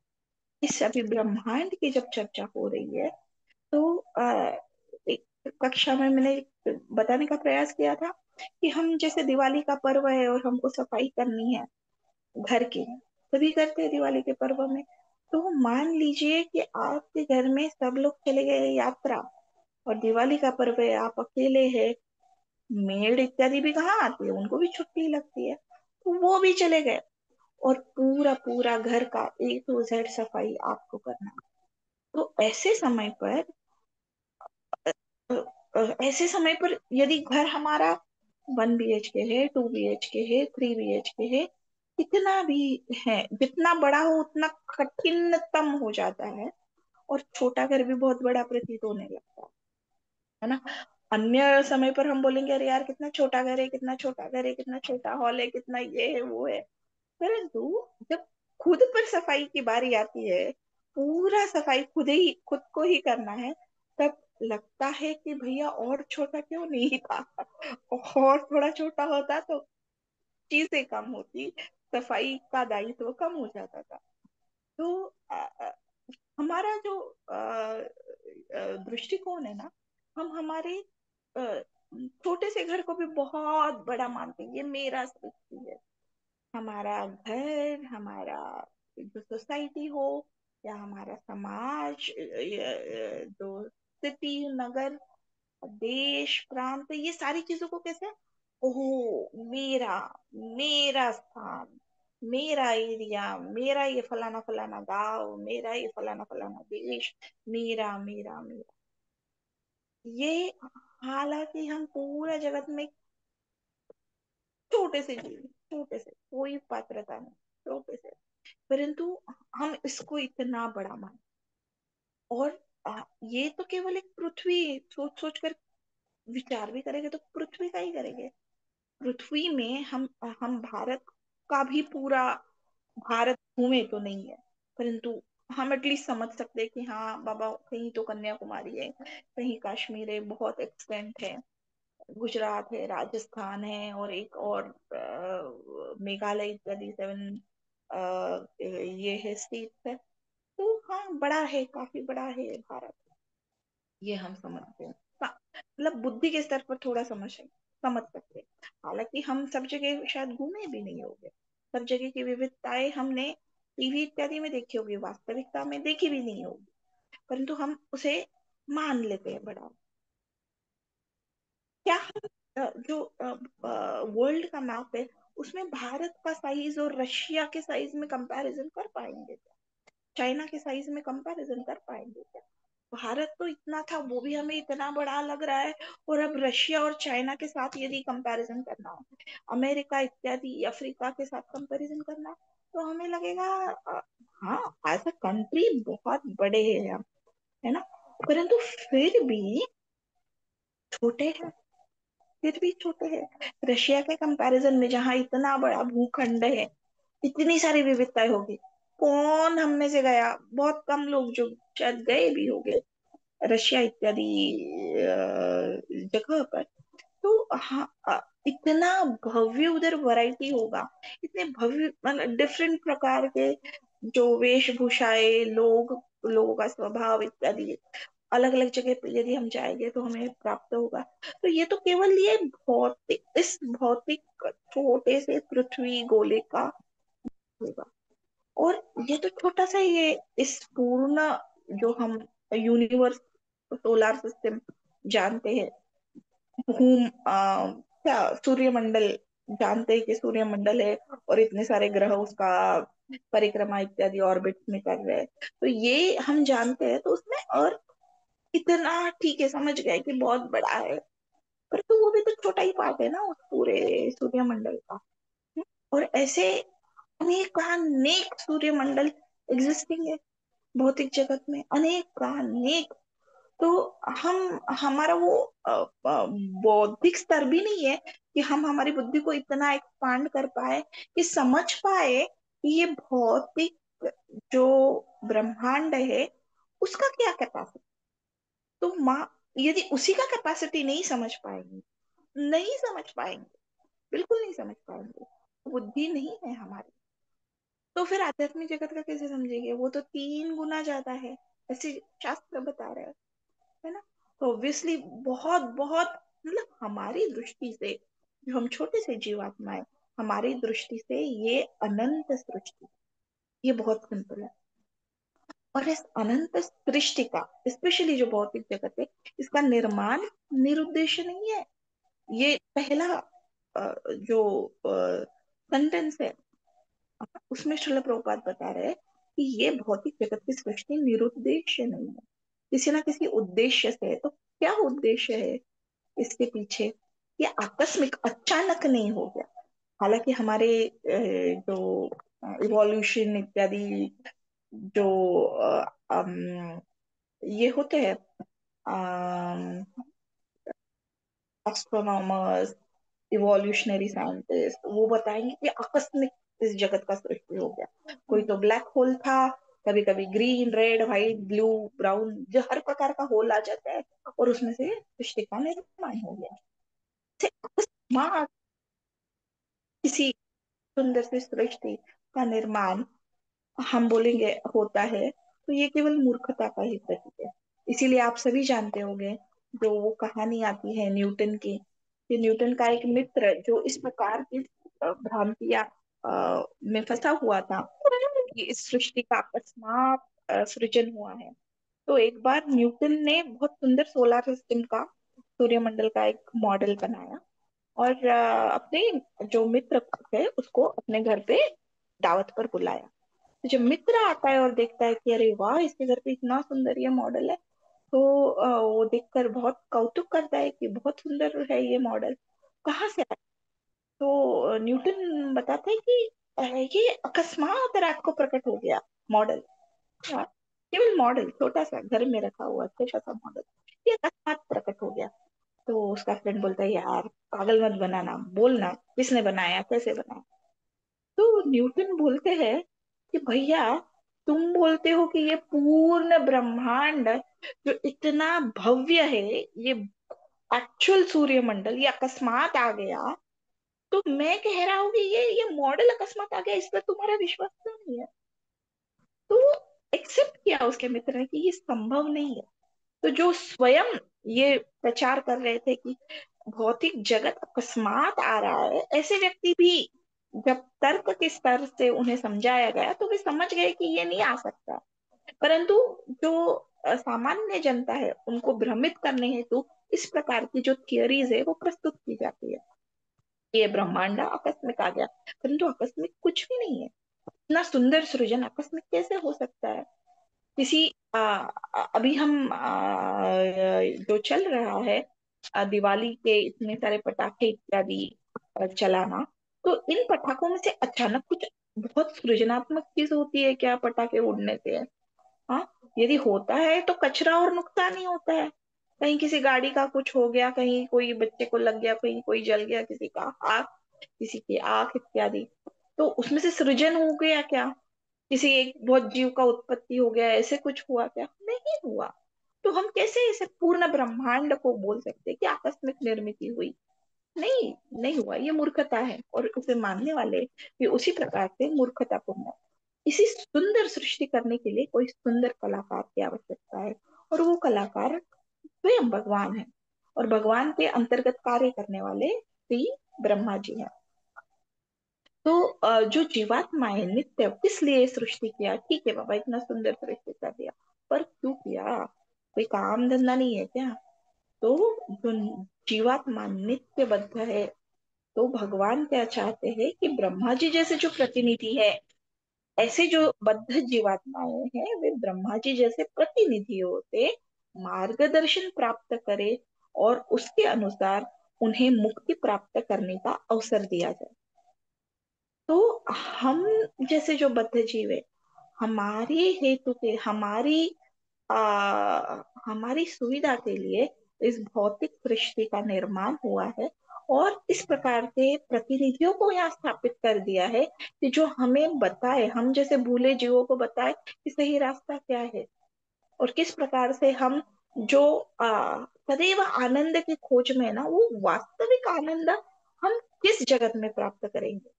इस अभी ब्रह्मांड की जब चर्चा हो रही है, तो एक कक्षा में मैंने बताने का प्रयास किया था कि हम जैसे दिवाली का पर्व है और हमको सफाई करनी है घर की, सभी करते हैं दिवाली के पर्व में। तो मान लीजिए कि आपके घर में सब लोग चले गए यात्रा, और दिवाली का पर्व है, आप अकेले हैं, मेड इत्यादि भी कहाँ आती है, उनको भी छुट्टी लगती है, तो वो भी चले गए, और पूरा पूरा घर का A to Z सफाई आपको करना है। तो अ, ऐसे समय पर यदि घर हमारा 1 BHK है, 2 BHK है, 3 BHK है, कितना भी है, जितना बड़ा हो उतना कठिनतम हो जाता है, और छोटा घर भी बहुत बड़ा प्रतीत होने लगता है ना। अन्य समय पर हम बोलेंगे अरे यार कितना छोटा घर है, कितना छोटा घर है, कितना छोटा हॉल है, कितना ये है वो है। परंतु जब खुद पर सफाई की बारी आती है, पूरा सफाई खुद को ही करना है, तब लगता है कि भैया और छोटा क्यों नहीं था, और थोड़ा छोटा होता तो चीजें कम होती, सफाई का दायित्व कम हो जाता था। तो हमारा जो दृष्टिकोण है ना, हम हमारे अ, छोटे से घर को भी बहुत बड़ा मानते हैं, ये मेरा सृष्टि है। हमारा घर, हमारा जो सोसाइटी हो, या हमारा समाज, जो सिटी, नगर, देश, प्रांत, ये सारी चीजों को कैसे, ओहो मेरा, मेरा स्थान, मेरा एरिया, मेरा ये फलाना फलाना गांव, मेरा ये फलाना फलाना देश, मेरा मेरा मेरा, ये हालांकि हम पूरा जगत में छोटे से जीव, छोटे से, कोई पात्रता नहीं, छोटे से, परंतु हम इसको इतना बड़ा मान, और ये तो केवल एक पृथ्वी, सोच सोच कर विचार भी करेंगे तो पृथ्वी का ही करेंगे। पृथ्वी में हम भारत का भी पूरा, भारत घूमे तो नहीं है, परंतु हम एटलीस्ट समझ सकते हैं कि हाँ बाबा, कहीं तो कन्याकुमारी है, कहीं कश्मीर है, बहुत एक्सटेंट है, गुजरात है, राजस्थान है, और एक और मेघालय इत्यादि, सेवन ये है स्टेट है। तो हाँ, बड़ा है, काफी बड़ा है भारत, ये हम समझते हैं। हाँ, मतलब बुद्धि के स्तर पर थोड़ा समझ सकते हैं। हालांकि हम सब जगह शायद घूमे भी नहीं होंगे, सब जगह की विविधताएं हमने टीवी इत्यादि में देखी होगी, वास्तविकता में देखी भी नहीं होगी, परंतु हम उसे मान लेते हैं बड़ा। क्या हम जो वर्ल्ड का मैप है, उसमें भारत का साइज और रशिया के साइज में कंपैरिजन कर पाएंगे क्या? चाइना के साइज में कंपैरिजन कर पाएंगे क्या? भारत तो इतना था, वो भी हमें इतना बड़ा लग रहा है, और अब रशिया और चाइना के साथ यदि कंपैरिजन करना हो, अमेरिका इत्यादि अफ्रीका के साथ कंपैरिजन करना हो, तो हमें लगेगा हाँ, एज अ कंट्री बहुत बड़े हैं हम, है ना, परंतु फिर भी छोटे हैं, फिर भी छोटे हैं। रशिया के कंपैरिजन में, जहाँ इतना बड़ा भूखंड है, इतनी सारी विविधताएं होगी, कौन हम में से गया? बहुत कम लोग जो शायद गए भी होंगे रशिया इत्यादि जगह पर। तो हाँ, इतना भव्य उधर वैरायटी होगा, इतने भव्य, मतलब डिफरेंट प्रकार के जो वेशभूषाएं, लोगों का स्वभाव इत्यादि अलग अलग जगह पे यदि हम जाएंगे तो हमें प्राप्त होगा। तो ये तो केवल ये भौतिक, इस भौतिक छोटे से पृथ्वी गोले का होगा, और ये तो छोटा सा ये इस पूर्ण जो हम यूनिवर्स, सोलार सिस्टम जानते हैं, घूम क्या सूर्यमंडल जानते हैं कि सूर्यमंडल है, और इतने सारे ग्रह उसका परिक्रमा इत्यादि ऑर्बिट में कर रहे हैं, तो ये हम जानते हैं, तो उसमें अर्थ इतना ठीक है, समझ गए कि बहुत बड़ा है, पर तो वो भी तो छोटा ही पार्ट है ना उस पूरे सूर्यमंडल का। और ऐसे अनेक सूर्यमंडल एग्जिस्टिंग है भौतिक जगत में, अनेक। तो हम, हमारा वो बौद्धिक स्तर भी नहीं है कि हम हमारी बुद्धि को इतना एक्सपांड कर पाए कि समझ पाए कि ये भौतिक जो ब्रह्मांड है, उसका क्या कैपेसिटी। तो माँ, यदि उसी का कैपेसिटी नहीं समझ पाएंगे, नहीं समझ पाएंगे, बिल्कुल नहीं समझ पाएंगे, बुद्धि नहीं है हमारी, तो फिर आध्यात्मिक जगत का कैसे समझेंगे? वो तो 3 गुना ज्यादा है, ऐसे शास्त्र बता रहे हैं, है ना। तो ऑब्वियसली बहुत बहुत, मतलब हमारी दृष्टि से, जो हम छोटे से जीवात्मा है, हमारी दृष्टि से ये अनंत सृष्टि, ये बहुत सिंपल है। और इस अनंत सृष्टि का, स्पेशली जो भौतिक जगत है, इसका निर्माण निरुद्देश्य नहीं है। ये पहला जो सेंटेंस है, उसमें श्रील प्रभुपाद बता रहे हैं कि ये भौतिक जगत की सृष्टि निरुद्देश्य नहीं है, किसी ना किसी उद्देश्य से है। तो क्या उद्देश्य है इसके पीछे? ये आकस्मिक, अचानक नहीं हो गया। हालांकि हमारे जो इवोल्यूशन इत्यादि जो ये होते हैं, एस्ट्रोनॉमर्स, इवोल्यूशनरी साइंटिस्ट, वो बताएंगे कि आकस्मिक इस जगत का सृष्टि हो गया। कोई तो ब्लैक होल था, कभी कभी green, red, white, blue, brown, जो हर प्रकार का होल आ जाता है, और उसमें से सृष्टि का निर्माण हो गया। माँ, किसी सुंदर सी सृष्टि का निर्माण हम बोलेंगे होता है, तो ये केवल मूर्खता का ही प्रतीक है। इसीलिए आप सभी जानते होंगे, जो वो कहानी आती है न्यूटन की, कि न्यूटन का एक मित्र जो इस प्रकार की भ्रांतियां में फंसा हुआ था कि इस सृष्टि का अकस्मात सृजन हुआ है। तो एक बार न्यूटन ने बहुत सुंदर सोलर सिस्टम का, सूर्यमंडल का एक मॉडल बनाया, और अपने जो मित्र थे उसको अपने घर पे दावत पर बुलाया। तो जब मित्र आता है और देखता है कि अरे वाह, इसके घर पे इतना सुंदर ये मॉडल है, तो वो देखकर बहुत कौतुक करता है कि बहुत सुंदर है ये मॉडल, कहाँ से आया? तो न्यूटन बताते हैं कि ये अकस्मात रात को प्रकट हो गया मॉडल। हाँ, केवल मॉडल, छोटा सा घर में रखा हुआ छोटा सा मॉडल, ये अकस्मात प्रकट हो गया। तो उसका फ्रेंड बोलता है, यार पागल मत बनाना, बोलना किसने बनाया, कैसे बनाया। तो न्यूटन बोलते हैं कि भैया, तुम बोलते हो कि ये पूर्ण ब्रह्मांड जो इतना भव्य है, ये एक्चुअल सूर्यमंडल ये अकस्मात आ गया, तो मैं कह रहा हूँ कि ये मॉडल अकस्मात आ गया, इस पर तुम्हारा विश्वास क्यों नहीं है। तो एक्सेप्ट किया उसके मित्र ने कि ये संभव नहीं है। तो जो स्वयं ये प्रचार कर रहे थे कि भौतिक जगत अकस्मात आ रहा है, ऐसे व्यक्ति भी जब तर्क के स्तर से उन्हें समझाया गया तो वे समझ गए कि ये नहीं आ सकता। परंतु जो सामान्य जनता है उनको भ्रमित करने हेतु इस प्रकार की जो थियरीज है वो प्रस्तुत की जाती है। ये ब्रह्मांड आकस्मिक आ गया, परंतु आकस्मिक कुछ भी नहीं है। इतना सुंदर सृजन आकस्मिक कैसे हो सकता है। किसी अभी हम जो चल रहा है, दिवाली के इतने सारे पटाखे इत्यादि चलाना, तो इन पटाखों में से अचानक कुछ बहुत सृजनात्मक चीज होती है क्या पटाखे उड़ने से? हाँ, यदि होता है तो कचरा और नुकसान ही होता है। कहीं किसी गाड़ी का कुछ हो गया, कहीं कोई बच्चे को लग गया, कहीं कोई जल गया, किसी का आग, किसी की आंख इत्यादि, तो उसमें से सृजन हो गया क्या? किसी एक बहुत जीव का उत्पत्ति हो गया, ऐसे कुछ हुआ क्या? नहीं हुआ। तो हम कैसे इसे पूर्ण ब्रह्मांड को बोल सकते हैं कि आकस्मिक निर्मित हुई? नहीं, नहीं हुआ, ये मूर्खता है, और उसे मानने वाले भी उसी प्रकार से मूर्खतापूर्ण है। इसी सुंदर सृष्टि करने के लिए कोई सुंदर कलाकार की आवश्यकता है, और वो कलाकार स्वयं भगवान है, और भगवान के अंतर्गत कार्य करने वाले श्री ब्रह्मा जी हैं। तो जो जीवात्मा है नित्य, किस लिए सृष्टि किया? ठीक है बाबा, इतना सुंदर सृष्टि कर दिया, पर क्यों किया? कोई काम धंधा नहीं है क्या? तो जो जीवात्मा नित्य बद्ध है, तो भगवान क्या चाहते हैं कि ब्रह्मा जी जैसे जो प्रतिनिधि है, ऐसे जो बद्ध जीवात्माएं हैं, वे ब्रह्मा जी जैसे प्रतिनिधियों से मार्गदर्शन प्राप्त करे, और उसके अनुसार उन्हें मुक्ति प्राप्त करने का अवसर दिया जाए। तो हम जैसे जो बद्ध जीव है, हमारे हेतु के, हमारी सुविधा के लिए इस भौतिक सृष्टि का निर्माण हुआ है, और इस प्रकार के प्रतिनिधियों को यहाँ स्थापित कर दिया है कि जो हमें बताए, हम जैसे भूले जीवों को बताए कि सही रास्ता क्या है, और किस प्रकार से हम जो सदैव आनंद की खोज में है ना, वो वास्तविक आनंद हम किस जगत में प्राप्त करेंगे।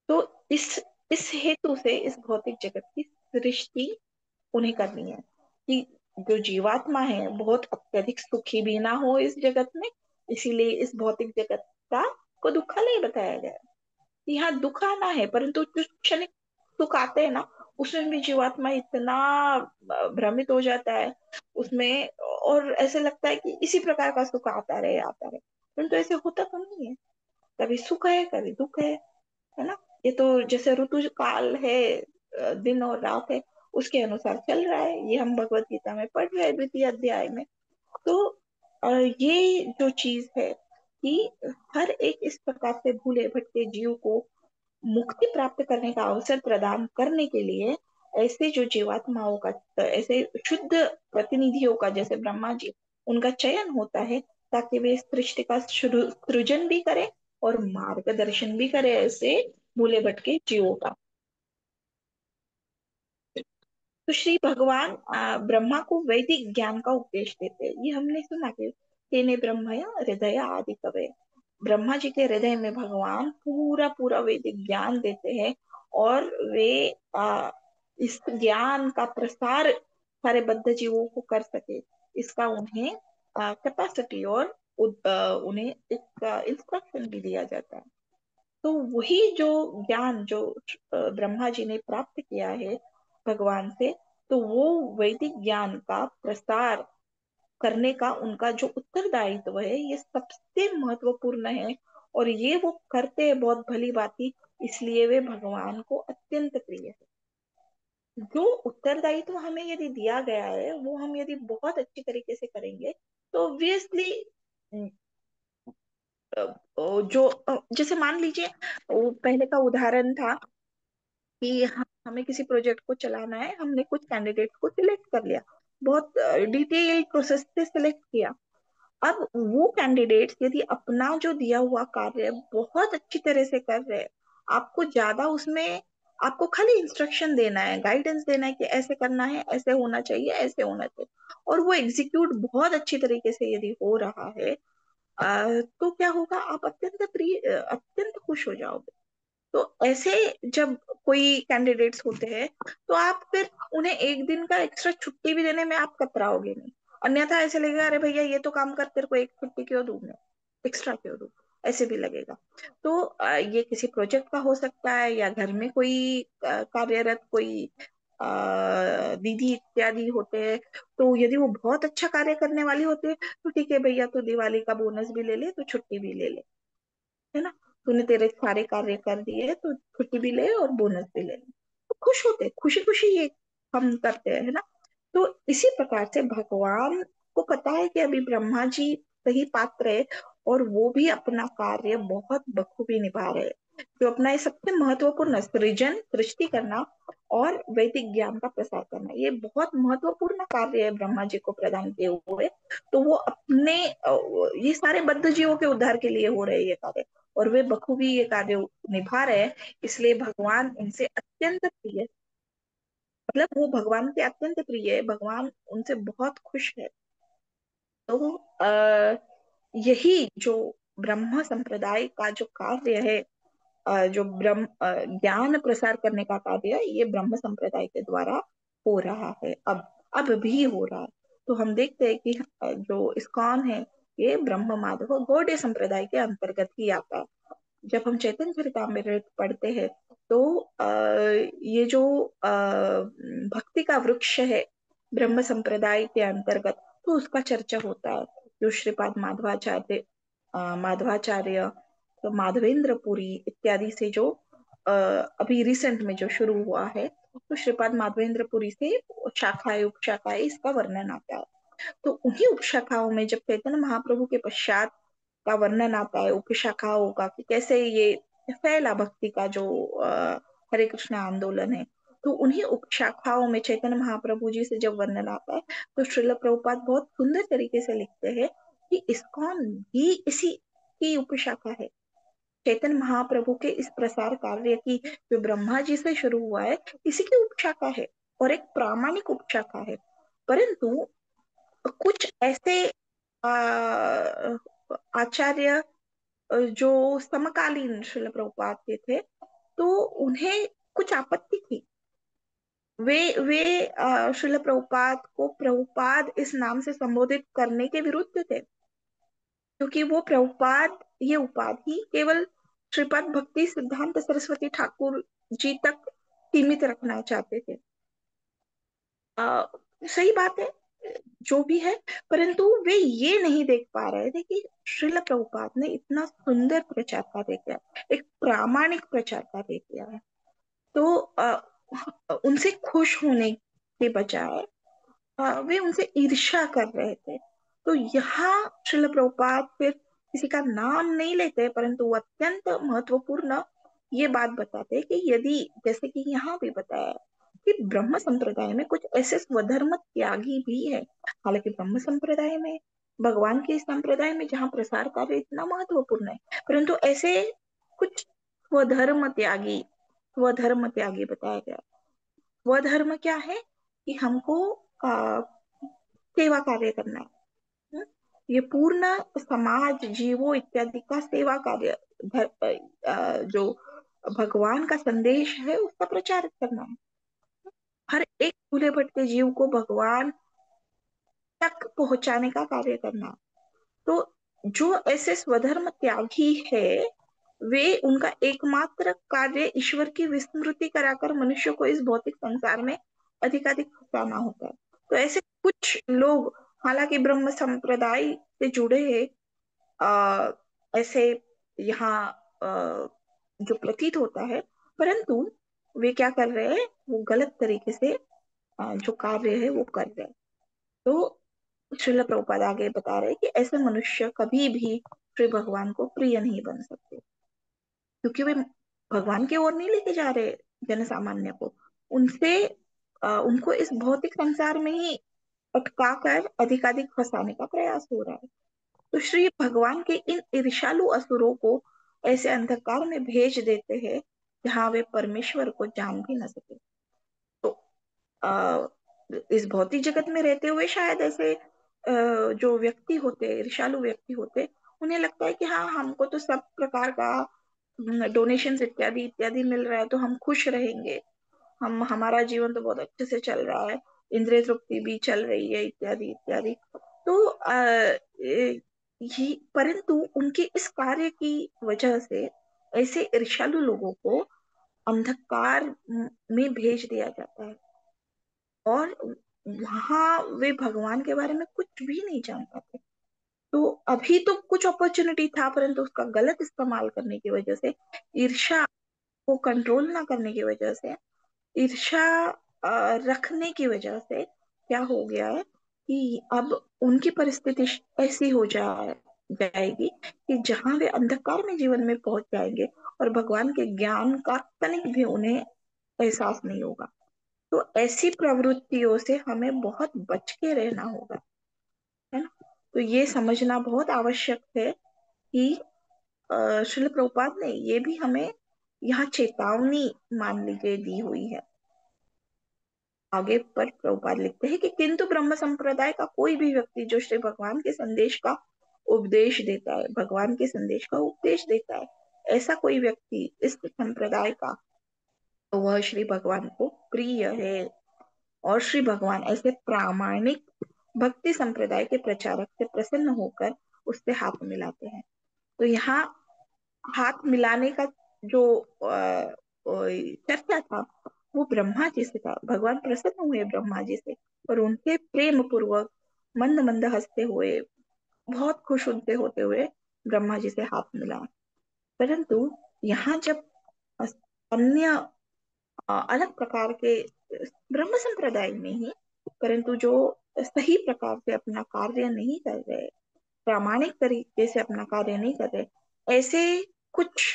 तो इस इस हेतु से इस भौतिक जगत की सृष्टि उन्हें करनी है कि जो जीवात्मा है बहुत अत्यधिक सुखी भी ना हो इस जगत में। इसीलिए इस भौतिक जगत का को दुखालय बताया गया है कि यहाँ दुख आना है, परंतु जो क्षणिक सुख आते हैं ना, उसमें भी जीवात्मा इतना भ्रमित हो जाता है उसमें, और ऐसे लगता है कि इसी प्रकार का सुख आता रहे आता रहे, परंतु ऐसे होता तो नहीं है। कभी सुख है, कभी दुख है ना। ये तो जैसे ऋतु काल है, दिन और रात है, उसके अनुसार चल रहा है। ये हम भगवत गीता में पढ़ रहे हैं, द्वितीय अध्याय में। तो ये जो चीज है कि हर एक इस प्रकार से भूले भटके जीव को मुक्ति प्राप्त करने का अवसर प्रदान करने के लिए ऐसे जो जीवात्माओं का, ऐसे शुद्ध प्रतिनिधियों का, जैसे ब्रह्मा जी, उनका चयन होता है, ताकि वे इस सृष्टि का सृजन भी करें और मार्गदर्शन भी करें ऐसे भूले भटके जीवों का। तो श्री भगवान ब्रह्मा को वैदिक ज्ञान का उपदेश देते हैं। ये हमने सुना कि तेने ब्रह्मया हृदय आदि कवे, ब्रह्मा जी के हृदय में भगवान पूरा पूरा वैदिक ज्ञान देते हैं, और वे इस ज्ञान का प्रसार सारे बद्ध जीवों को कर सके, इसका उन्हें कैपेसिटी और उन्हें एक इंस्ट्रक्शन भी दिया जाता है। तो वही जो ज्ञान जो ब्रह्मा जी ने प्राप्त किया है भगवान से, तो वो वैदिक ज्ञान का प्रसार करने का उनका जो उत्तरदायित्व है, ये सबसे महत्वपूर्ण है। और ये वो करते हैं बहुत भली भांति, इसलिए वे भगवान को अत्यंत प्रिय है। जो उत्तरदायित्व हमें यदि दिया गया है, वो हम यदि बहुत अच्छी तरीके से करेंगे, तो ऑब्वियसली जो जैसे मान लीजिए, वो पहले का उदाहरण था कि हमें किसी प्रोजेक्ट को चलाना है, हमने कुछ कैंडिडेट को सिलेक्ट कर लिया, बहुत डिटेल प्रोसेस से सिलेक्ट किया। अब वो कैंडिडेट्स यदि अपना जो दिया हुआ कार्य बहुत अच्छी तरह से कर रहे हैं, आपको ज्यादा उसमें, आपको खाली इंस्ट्रक्शन देना है, गाइडेंस देना है कि ऐसे करना है, ऐसे होना चाहिए, ऐसे होना चाहिए, और वो एग्जीक्यूट बहुत अच्छी तरीके से यदि हो रहा है, तो क्या होगा, आप अत्यंत खुश हो जाओगे। तो ऐसे जब कोई कैंडिडेट्स होते हैं, तो आप फिर उन्हें एक दिन का एक्स्ट्रा छुट्टी भी देने में आप कतराओगे नहीं। अन्यथा ऐसे लगेगा, अरे भैया ये तो काम कर, तेरे को एक छुट्टी क्यों दूं मैं, एक्स्ट्रा क्यों दूं, ऐसे भी लगेगा। तो ये किसी प्रोजेक्ट का हो सकता है, या घर में कोई कार्यरत कोई दीदी इत्यादि होते हैं। तो यदि वो बहुत अच्छा कार्य करने वाली होती है, तो ठीक है भैया, तो दिवाली का बोनस भी ले ले, तो छुट्टी भी ले ले, है ना, तूने तेरे सारे कार्य कर दिए तो छुट्टी भी ले और बोनस भी ले, तो खुश होते, खुशी खुशी ये हम करते हैं, है ना। तो इसी प्रकार से भगवान को पता है कि अभी ब्रह्मा जी सही पात्र है, और वो भी अपना कार्य बहुत बखूबी निभा रहे हैं, जो अपना ये सबसे महत्वपूर्ण सृजन सृष्टि करना और वैदिक ज्ञान का प्रसार करना, ये बहुत महत्वपूर्ण कार्य है ब्रह्मा जी को प्रदान किए हुए। तो वो अपने ये सारे बद्ध जीवों के उद्धार के लिए हो रहे हैं ये कार्य, और वे बखूबी ये कार्य निभा रहे हैं। इसलिए भगवान उनसे अत्यंत प्रिय, मतलब वो भगवान के अत्यंत प्रिय है, भगवान उनसे बहुत खुश है। तो यही जो ब्रह्म संप्रदाय का जो कार्य है, जो ब्रह्म ज्ञान प्रसार करने का कार्य है, ये ब्रह्म संप्रदाय के द्वारा हो रहा है, अब भी हो रहा है। तो हम देखते हैं कि जो इस्कॉन है, ये ब्रह्म माधव गौड़ीय संप्रदाय के अंतर्गत ही आता है। जब हम चैतन्य चरितामृत पढ़ते हैं, तो ये जो भक्ति का वृक्ष है ब्रह्म संप्रदाय के अंतर्गत, तो उसका चर्चा होता है। जो श्रीपाद माधवाचार्य, माधवाचार्य, तो माधवेंद्र पुरी इत्यादि से जो अ, अभी रिसेंट में जो शुरू हुआ है, तो श्रीपाद माधवेंद्र पुरी से शाखाएं उपशाखाएं इसका वर्णन आता है। तो उन्हीं उपशाखाओं में जब चैतन्य महाप्रभु के पश्चात का वर्णन आता है उपशाखाओं का, कि कैसे ये फैला भक्ति का जो हरे कृष्ण आंदोलन है, तो उन्हीं उपशाखाओं में चैतन्य महाप्रभु जी से जब वर्णन आता है, तो श्रील प्रभुपाद बहुत सुंदर तरीके से लिखते हैं कि इस्कॉन भी इसी की उपशाखा है। चैतन्य महाप्रभु के इस प्रसार कार्य की, जो ब्रह्मा जी से शुरू हुआ है, इसी की उपशाखा है, और एक प्रामाणिक उपशाखा है। परंतु कुछ ऐसे आचार्य जो समकालीन श्रील प्रभुपाद के थे, तो उन्हें कुछ आपत्ति थी। वे श्रील प्रभुपाद को प्रभुपाद इस नाम से संबोधित करने के विरुद्ध थे, क्योंकि वो प्रभुपाद ये उपाधि केवल श्रीपद भक्ति सिद्धांत सरस्वती ठाकुर जी तक सीमित रखना चाहते थे। आ, सही बात है, जो भी है, परंतु वे ये नहीं देख पा रहे थे कि श्रील प्रभुपाद ने इतना सुंदर प्रचार कार्य किया, एक प्रामाणिक प्रचार कार्य किया है। तो उनसे खुश होने के बजाय वे उनसे ईर्ष्या कर रहे थे। तो यहाँ श्रील प्रभुपाद फिर किसी का नाम नहीं लेते, परंतु वो अत्यंत महत्वपूर्ण ये बात बताते हैं कि यदि, जैसे कि यहाँ भी बताया है, कि ब्रह्म संप्रदाय में कुछ ऐसे स्वधर्म त्यागी भी है। हालांकि ब्रह्म संप्रदाय में, भगवान के इस संप्रदाय में जहाँ प्रसार कार्य इतना महत्वपूर्ण है, परंतु ऐसे कुछ स्वधर्म त्यागी बताया गया। स्वधर्म क्या है, कि हमको आ, सेवा कार्य करना है। हम्म? ये पूर्ण समाज जीवो इत्यादि का सेवा कार्य, जो भगवान का संदेश है उसका प्रचार करना है। हर एक भूले भटके जीव को भगवान तक पहुंचाने का कार्य करना है। तो जो ऐसे स्वधर्म त्यागी है, वे उनका एकमात्र कार्य ईश्वर की विस्मृति कराकर मनुष्य को इस भौतिक संसार में अधिकाधिक फंसाना होता है। तो ऐसे कुछ लोग, हालांकि ब्रह्म संप्रदाय से जुड़े हैं, आ, ऐसे यहाँ जो प्रतीत होता है, परंतु वे क्या कर रहे हैं, वो गलत तरीके से जो कार्य है वो कर रहे हैं। तो श्रील प्रभुपाद आगे बता रहे हैं कि ऐसे मनुष्य कभी भी श्री भगवान को प्रिय नहीं बन सकते, क्योंकि वे भगवान की ओर नहीं लेके जा रहे जन सामान्य को। उनसे उनको इस भौतिक संसार में ही अटका कर अधिकाधिक फंसाने का प्रयास हो रहा है। तो श्री भगवान के इन ईर्ष्यालु असुरों को ऐसे अंधकार में भेज देते हैं जहां वे परमेश्वर को जान भी न सके। तो आ, इस भौतिक जगत में रहते हुए शायद ऐसे जो व्यक्ति होते, ईर्ष्यालु व्यक्ति होते, उन्हें लगता है कि हाँ, हमको तो सब प्रकार का डोनेशन इत्यादि इत्यादि मिल रहा है तो हम खुश रहेंगे, हम हमारा जीवन तो बहुत अच्छे से चल रहा है, इंद्रिय तृप्ति भी चल रही है इत्यादि इत्यादि। तो ये, परंतु उनके इस कार्य की वजह से ऐसे ईर्ष्यालु लोगों को अंधकार में भेज दिया जाता है, और वहां वे भगवान के बारे में कुछ भी नहीं जान पाते। तो अभी तो कुछ अपॉर्चुनिटी था, परंतु उसका गलत इस्तेमाल करने की वजह से, ईर्ष्या को कंट्रोल ना करने की वजह से, ईर्ष्या रखने की वजह से क्या हो गया है कि अब उनकी परिस्थिति ऐसी हो जाएगी कि जहां वे अंधकार में जीवन में पहुंच जाएंगे और भगवान के ज्ञान का तनिक भी उन्हें एहसास नहीं होगा। तो ऐसी प्रवृत्तियों से हमें बहुत बच के रहना होगा, है ना। तो ये समझना बहुत आवश्यक है कि श्रील प्रभुपाद ने ये भी हमें यहाँ चेतावनी मान लीजिए दी हुई है। आगे पर प्रभुपाद लिखते हैं कि किंतु ब्रह्म संप्रदाय का कोई भी व्यक्ति जो श्री भगवान के संदेश का उपदेश देता है, भगवान के संदेश का उपदेश देता है, ऐसा कोई व्यक्ति इस संप्रदाय का, तो वह श्री भगवान को प्रिय है। और श्री भगवान ऐसे प्रामाणिक भक्ति संप्रदाय के प्रचारक से प्रसन्न होकर उससे हाथ मिलाते हैं। तो यहाँ हाथ मिलाने का जो चर्चा था, वो ब्रह्मा जी से था। भगवान प्रसन्न हुए ब्रह्मा जी से और उनके प्रेम पूर्वक मंद मंद हंसते हुए, बहुत खुश उनसे होते हुए ब्रह्मा जी से हाथ मिला। परंतु यहाँ जब अन्य अलग प्रकार के ब्रह्म संप्रदाय में ही, परंतु जो सही प्रकार से अपना कार्य नहीं कर रहे, प्रामाणिक तरीके से अपना कार्य नहीं कर रहे, ऐसे कुछ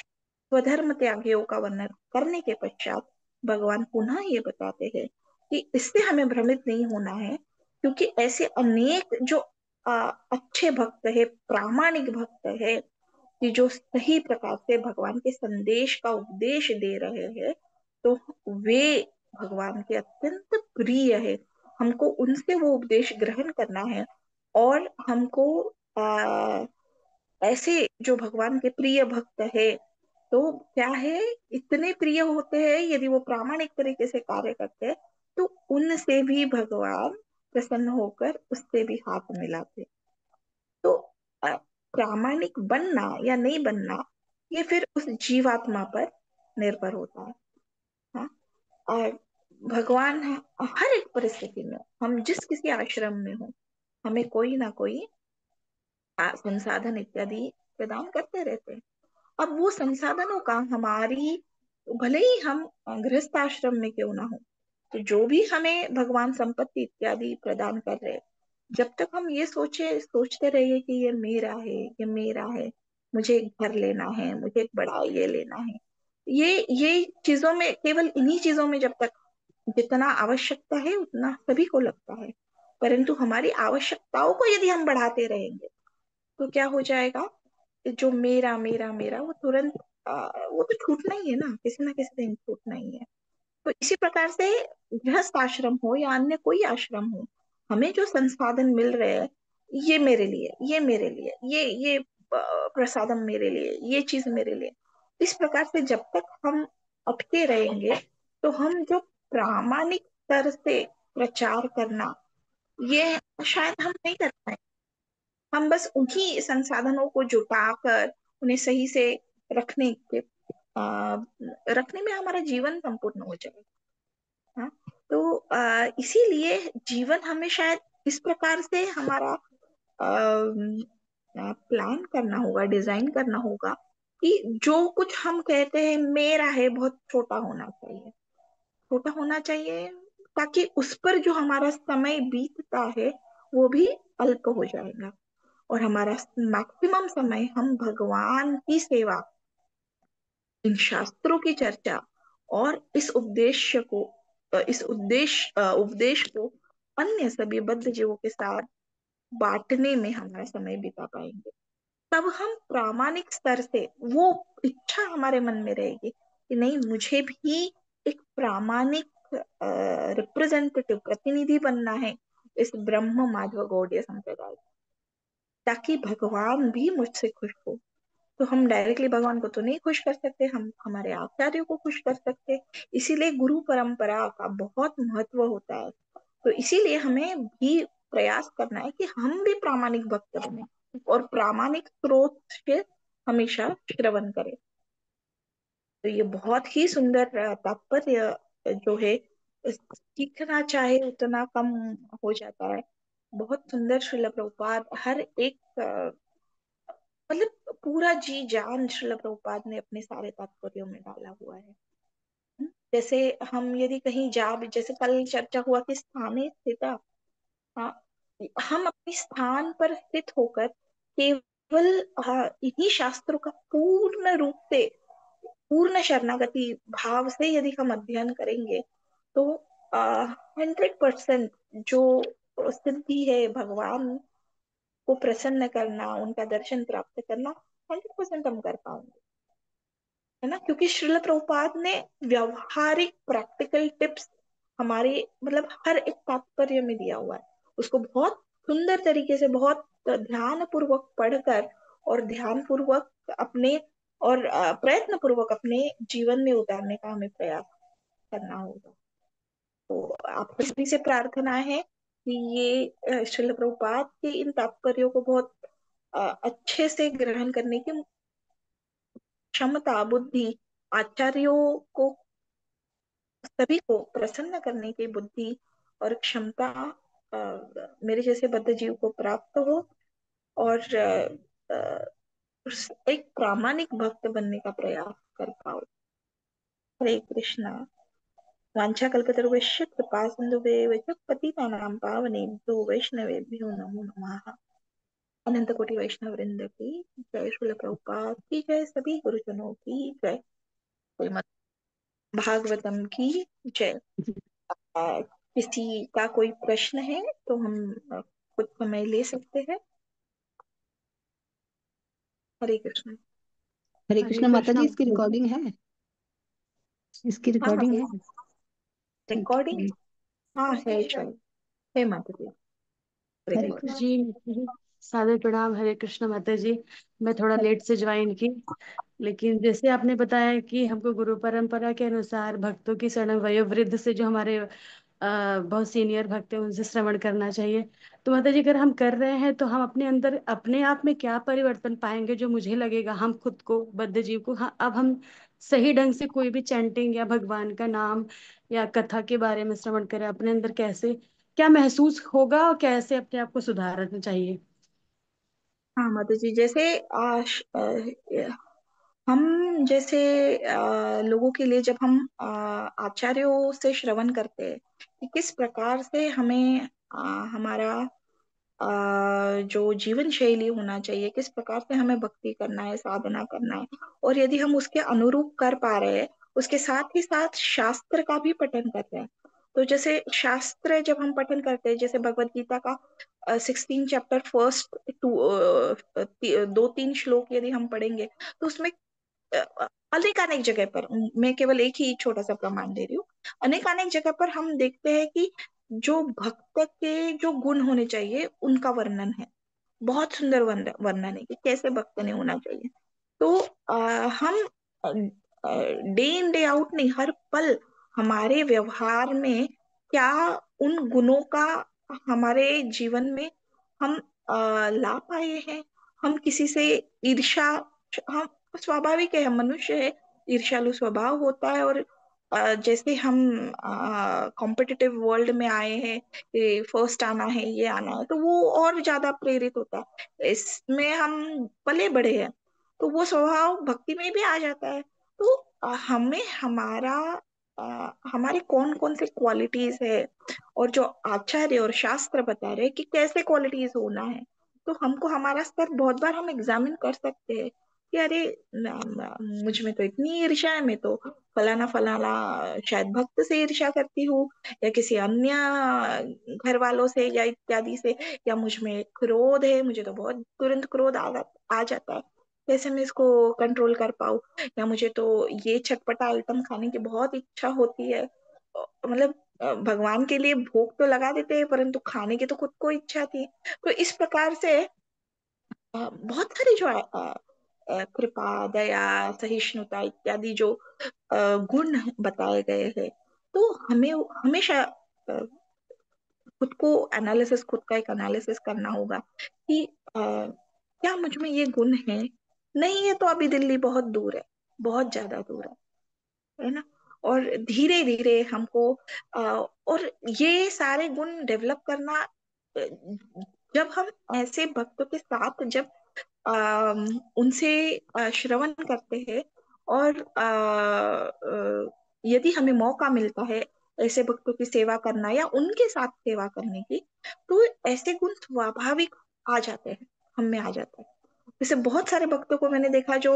स्वधर्म त्यागियों का वर्णन करने के पश्चात भगवान पुनः ये बताते हैं कि इससे हमें भ्रमित नहीं होना है, क्योंकि ऐसे अनेक जो अच्छे भक्त है, प्रामाणिक भक्त है, कि जो सही प्रकार से भगवान के संदेश का उपदेश दे रहे हैं, तो वे भगवान के अत्यंत प्रिय है। हमको उनसे वो उपदेश ग्रहण करना है, और हमको आ, ऐसे जो भगवान के प्रिय भक्त है, तो क्या है, इतने प्रिय होते हैं यदि वो प्रामाणिक तरीके से कार्य करते हैं, तो उनसे भी भगवान प्रसन्न होकर उससे भी हाथ मिलाते। तो अ, प्रामाणिक बनना या नहीं बनना, ये फिर उस जीवात्मा पर निर्भर होता है। हाँ? और भगवान है, हर एक परिस्थिति में, हम जिस किसी आश्रम में हो, हमें कोई ना कोई संसाधन इत्यादि प्रदान करते रहते हैं। अब वो संसाधनों का हमारी, भले ही हम गृहस्थ आश्रम में क्यों ना हो, तो जो भी हमें भगवान संपत्ति इत्यादि प्रदान कर रहे, जब तक हम ये सोचते रहिए कि ये मेरा है, ये मेरा है, मुझे एक घर लेना है, मुझे एक बड़ा ये लेना है, ये चीजों में, केवल इन्हीं चीजों में जब तक जितना आवश्यकता है उतना सभी को लगता है, परंतु हमारी आवश्यकताओं को यदि हम बढ़ाते रहेंगे, तो क्या हो जाएगा, जो मेरा मेरा मेरा वो तुरंत वो तो छूटना ही है ना किसी दिन छूटना ही है। तो इसी प्रकार से गृहस्थ आश्रम हो या अन्य कोई आश्रम हो, हमें जो संसाधन मिल रहे हैं, ये मेरे लिए, ये मेरे लिए, ये प्रसादम मेरे लिए, ये चीज मेरे लिए, इस प्रकार से जब तक हम अटके रहेंगे, तो हम जो प्रामाणिक स्तर से प्रचार करना, ये शायद हम नहीं कर पाए। हम बस उन्हीं संसाधनों को जुटाकर उन्हें सही से रखने के रखने में हमारा जीवन संपूर्ण हो जाएगा। हाँ? तो इसीलिए जीवन हमें शायद इस प्रकार से हमारा प्लान करना होगा, डिजाइन करना होगा, कि जो कुछ हम कहते हैं मेरा है, बहुत छोटा होना चाहिए, छोटा होना चाहिए, ताकि उस पर जो हमारा समय बीतता है वो भी अल्प हो जाएगा। और हमारा मैक्सिमम समय हम भगवान की सेवा, इन शास्त्रों की चर्चा और इस उपदेश को अन्य सभी बद्ध जीवों के साथ बांटने में हमारा समय बिता पाएंगे। तब हम प्रामाणिक स्तर से वो इच्छा हमारे मन में रहेगी कि नहीं, मुझे भी एक प्रामाणिक रिप्रेजेंटेटिव, प्रतिनिधि बनना है इस ब्रह्म माधव गौड़ीय संप्रदाय, ताकि भगवान भी मुझसे खुश हो। तो हम डायरेक्टली भगवान को तो नहीं खुश कर सकते, हम हमारे आचार्यों को खुश कर सकते हैं। इसीलिए गुरु परंपरा का बहुत महत्व होता है। तो इसीलिए हमें भी प्रयास करना है कि हम भी प्रामाणिक भक्त बने और प्रामाणिक स्रोत से हमेशा श्रवण करें। तो ये बहुत ही सुंदर तात्पर्य जो है, सीखना चाहे उतना कम हो जाता है। बहुत सुंदर श्रील प्रभुपाद हर एक मतलब पूरा जी जान श्रील प्रभुपाद ने अपने सारे तात्पर्यों में डाला हुआ है। जैसे हम यदि कहीं जा भी, जैसे कल चर्चा हुआ कि स्थाने स्थिता, हाँ, हम अपने स्थान पर स्थित होकर केवल इन्हीं शास्त्रों का पूर्ण रूप से, पूर्ण शरणागति भाव से यदि हम अध्ययन करेंगे तो 100% जो सिद्धि है, भगवान को प्रसन्न करना, उनका दर्शन प्राप्त करना, 100% हम कर पाएंगे, है ना। क्योंकि श्रील प्रभुपाद ने व्यवहारिक प्रैक्टिकल टिप्स हमारे मतलब हर एक तात्पर्य में दिया हुआ है। उसको बहुत सुंदर तरीके से, बहुत ध्यान पूर्वक पढ़कर और ध्यान पूर्वक अपने और प्रयत्न पूर्वक अपने जीवन में उतारने का हमें प्रयास करना होगा। तो आप सभी से प्रार्थना है कि ये श्रील प्रभुपाद के इन तात्पर्यों को बहुत अच्छे से ग्रहण करने की क्षमता, बुद्धि, आचार्यों को, सभी को प्रसन्न करने की बुद्धि और क्षमता मेरे जैसे बद्ध जीव को प्राप्त हो, और एक प्रामाणिक भक्त बनने का प्रयास कर पाओ। हरे कृष्णा। वाञ्छाकल्पतरुभ्यश्च कृपा सिन्धुभ्येव च पतितानां पावनेभ्यो वैष्णवेभ्यो नमो नमः। अनंत कोटि वैष्णव वृंद की जय। श्रील प्रभुपाद की जय। सभी गुरुजनों की जय। श्रीमद् भागवतम की जय। किसी का कोई प्रश्न है तो हम कुछ समय ले सकते हैं। हरे कृष्ण। हरे हरे कृष्ण माता कृष्ण। जी, इसकी रिकॉर्डिंग है? इसकी हाँ हाँ, रिकॉर्डिंग है? ठीक रिकॉर्डिंग, है। हाँ है शायद। है माता जी हरे रिकॉर्डिंग। कृष्ण। जी सादर प्रणाम। हरे कृष्ण माता जी। मैं थोड़ा लेट से ज्वाइन की, लेकिन जैसे आपने बताया कि हमको गुरु परंपरा के अनुसार भक्तों की शरण वयोवृद्ध से, जो हमारे बहुत सीनियर भक्त हैं, उनसे श्रवण करना चाहिए। तो माता जी, अगर हम कर रहे हैं तो हम अपने अंदर अपने आप में क्या परिवर्तन पाएंगे, जो मुझे लगेगा हम खुद को, बद्ध जीव को, हाँ, अब हम सही ढंग से कोई भी चैंटिंग या भगवान का नाम या कथा के बारे में श्रवण करें, अपने अंदर कैसे क्या महसूस होगा और कैसे अपने आप को सुधारना चाहिए? हाँ माता जी, जैसे हम जैसे लोगों के लिए जब हम आचार्यों से श्रवण करते हैं कि किस प्रकार से हमें हमारा जो जीवन शैली होना चाहिए, किस प्रकार से हमें भक्ति करना है, साधना करना है, और यदि हम उसके अनुरूप कर पा रहे हैं, उसके साथ ही साथ शास्त्र का भी पठन कर रहे हैं। तो जैसे शास्त्र जब हम पठन करते हैं, जैसे भगवत गीता का 16 चैप्टर फर्स्ट टू 2-3 श्लोक यदि हम पढ़ेंगे तो उसमें अनेक अनेक जगह पर, मैं केवल एक ही छोटा सा प्रमाण दे रही हूँ, अनेक अनेक जगह पर हम देखते हैं कि जो भक्त के जो गुण होने चाहिए उनका वर्णन है। बहुत सुंदर वर्णन है कि कैसे भक्त ने होना चाहिए। तो हम डे इन डे आउट नहीं, हर पल हमारे व्यवहार में क्या उन गुणों का हमारे जीवन में हम ला पाए हैं। हम किसी से ईर्ष्या, हम स्वाभाविक है, हम मनुष्य है, ईर्ष्यालु स्वभाव होता है। और जैसे हम कॉम्पिटिटिव वर्ल्ड में आए हैं, फर्स्ट आना है, ये आना है, तो वो और ज्यादा प्रेरित होता है, इसमें हम पले बढ़े हैं, तो वो स्वभाव भक्ति में भी आ जाता है। तो हमें हमारे कौन कौन से क्वालिटीज है, और जो आचार्य और शास्त्र बता रहे हैं कि कैसे क्वालिटीज होना है, तो हमको हमारा स्तर बहुत बार हम एग्जामिन कर सकते हैं कि अरे मुझ में तो इतनी ईर्ष्या है, मैं तो फलाना फलाना शायद भक्त से ईर्ष्या करती हूँ, या किसी अन्य घर वालों से या इत्यादि से, या मुझ में क्रोध है, मुझे तो बहुत तुरंत क्रोध आ जाता है, कैसे मैं इसको कंट्रोल कर पाऊँ, या मुझे तो ये चटपटा आइटम खाने की बहुत इच्छा होती है। मतलब भगवान के लिए भोग तो लगा देते हैं, परंतु खाने की तो खुद को इच्छा थी। तो इस प्रकार से बहुत सारे जो कृपा, दया, सहिष्णुता इत्यादि जो गुण बताए गए हैं, तो हमें हमेशा खुद को एनालिसिस, खुद का एक एनालिसिस करना होगा कि क्या मुझ में ये गुण है। नहीं है तो अभी दिल्ली बहुत दूर है, बहुत ज्यादा दूर है ना। और धीरे धीरे हमको और ये सारे गुण डेवलप करना, जब हम ऐसे भक्तों के साथ जब उनसे श्रवण करते हैं, और यदि हमें मौका मिलता है ऐसे भक्तों की सेवा करना या उनके साथ सेवा करने की, तो ऐसे गुण स्वाभाविक आ जाते हैं, हम में आ जाते हैं। जैसे बहुत सारे भक्तों को मैंने देखा जो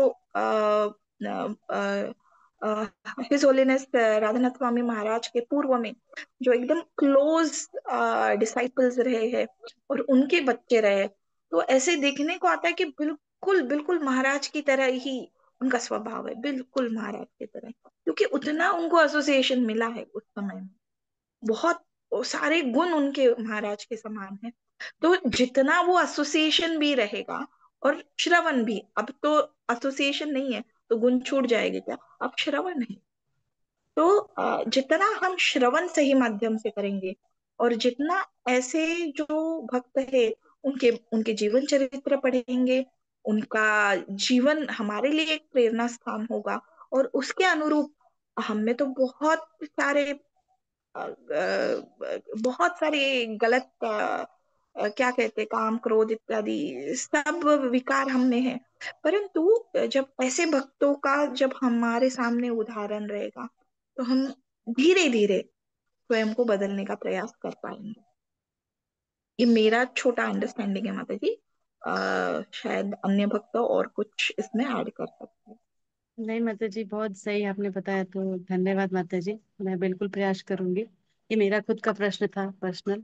हिज होलीनेस राधानाथ स्वामी महाराज के पूर्व में जो एकदम क्लोज डिसाइपल्स रहे हैं और उनके बच्चे रहे, तो ऐसे देखने को आता है कि बिल्कुल बिल्कुल महाराज की तरह ही उनका स्वभाव है, बिल्कुल महाराज की तरह, क्योंकि उतना उनको एसोसिएशन मिला है उस समय में। बहुत वो सारे गुण उनके महाराज के समान है। तो जितना वो एसोसिएशन भी रहेगा और श्रवण भी, अब तो एसोसिएशन नहीं है तो गुण छूट जाएंगे क्या, अब श्रवण है। तो जितना हम श्रवण सही माध्यम से करेंगे, और जितना ऐसे जो भक्त है उनके उनके जीवन चरित्र पढ़ेंगे, उनका जीवन हमारे लिए एक प्रेरणा स्थान होगा, और उसके अनुरूप हम में तो बहुत सारे गलत क्या कहते हैं, काम, क्रोध इत्यादि सब विकार हम में है। परंतु जब ऐसे भक्तों का जब हमारे सामने उदाहरण रहेगा, तो हम धीरे धीरे स्वयं को बदलने का प्रयास कर पाएंगे। ये मेरा छोटा अंडरस्टैंडिंग है माता जी। शायद अन्य भक्त और कुछ इसमें ऐड कर सकते हैं। नहीं माता जी, बहुत सही आपने बताया, तो धन्यवाद माता जी। मैं बिल्कुल प्रयास करूंगी। ये मेरा खुद का प्रश्न था, पर्सनल।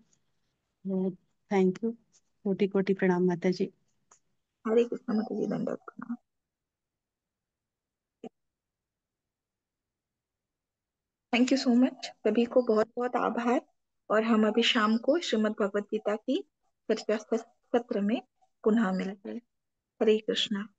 Thank you. कोटि कोटि प्रणाम माता जी। हरे कृष्ण माता जी, दंडवत प्रणाम। थैंक यू सो मच, सभी को बहुत बहुत आभार। और हम अभी शाम को श्रीमद् भगवत गीता की चर्चा सत्र में पुनः मिलते हैं। हरे कृष्णा।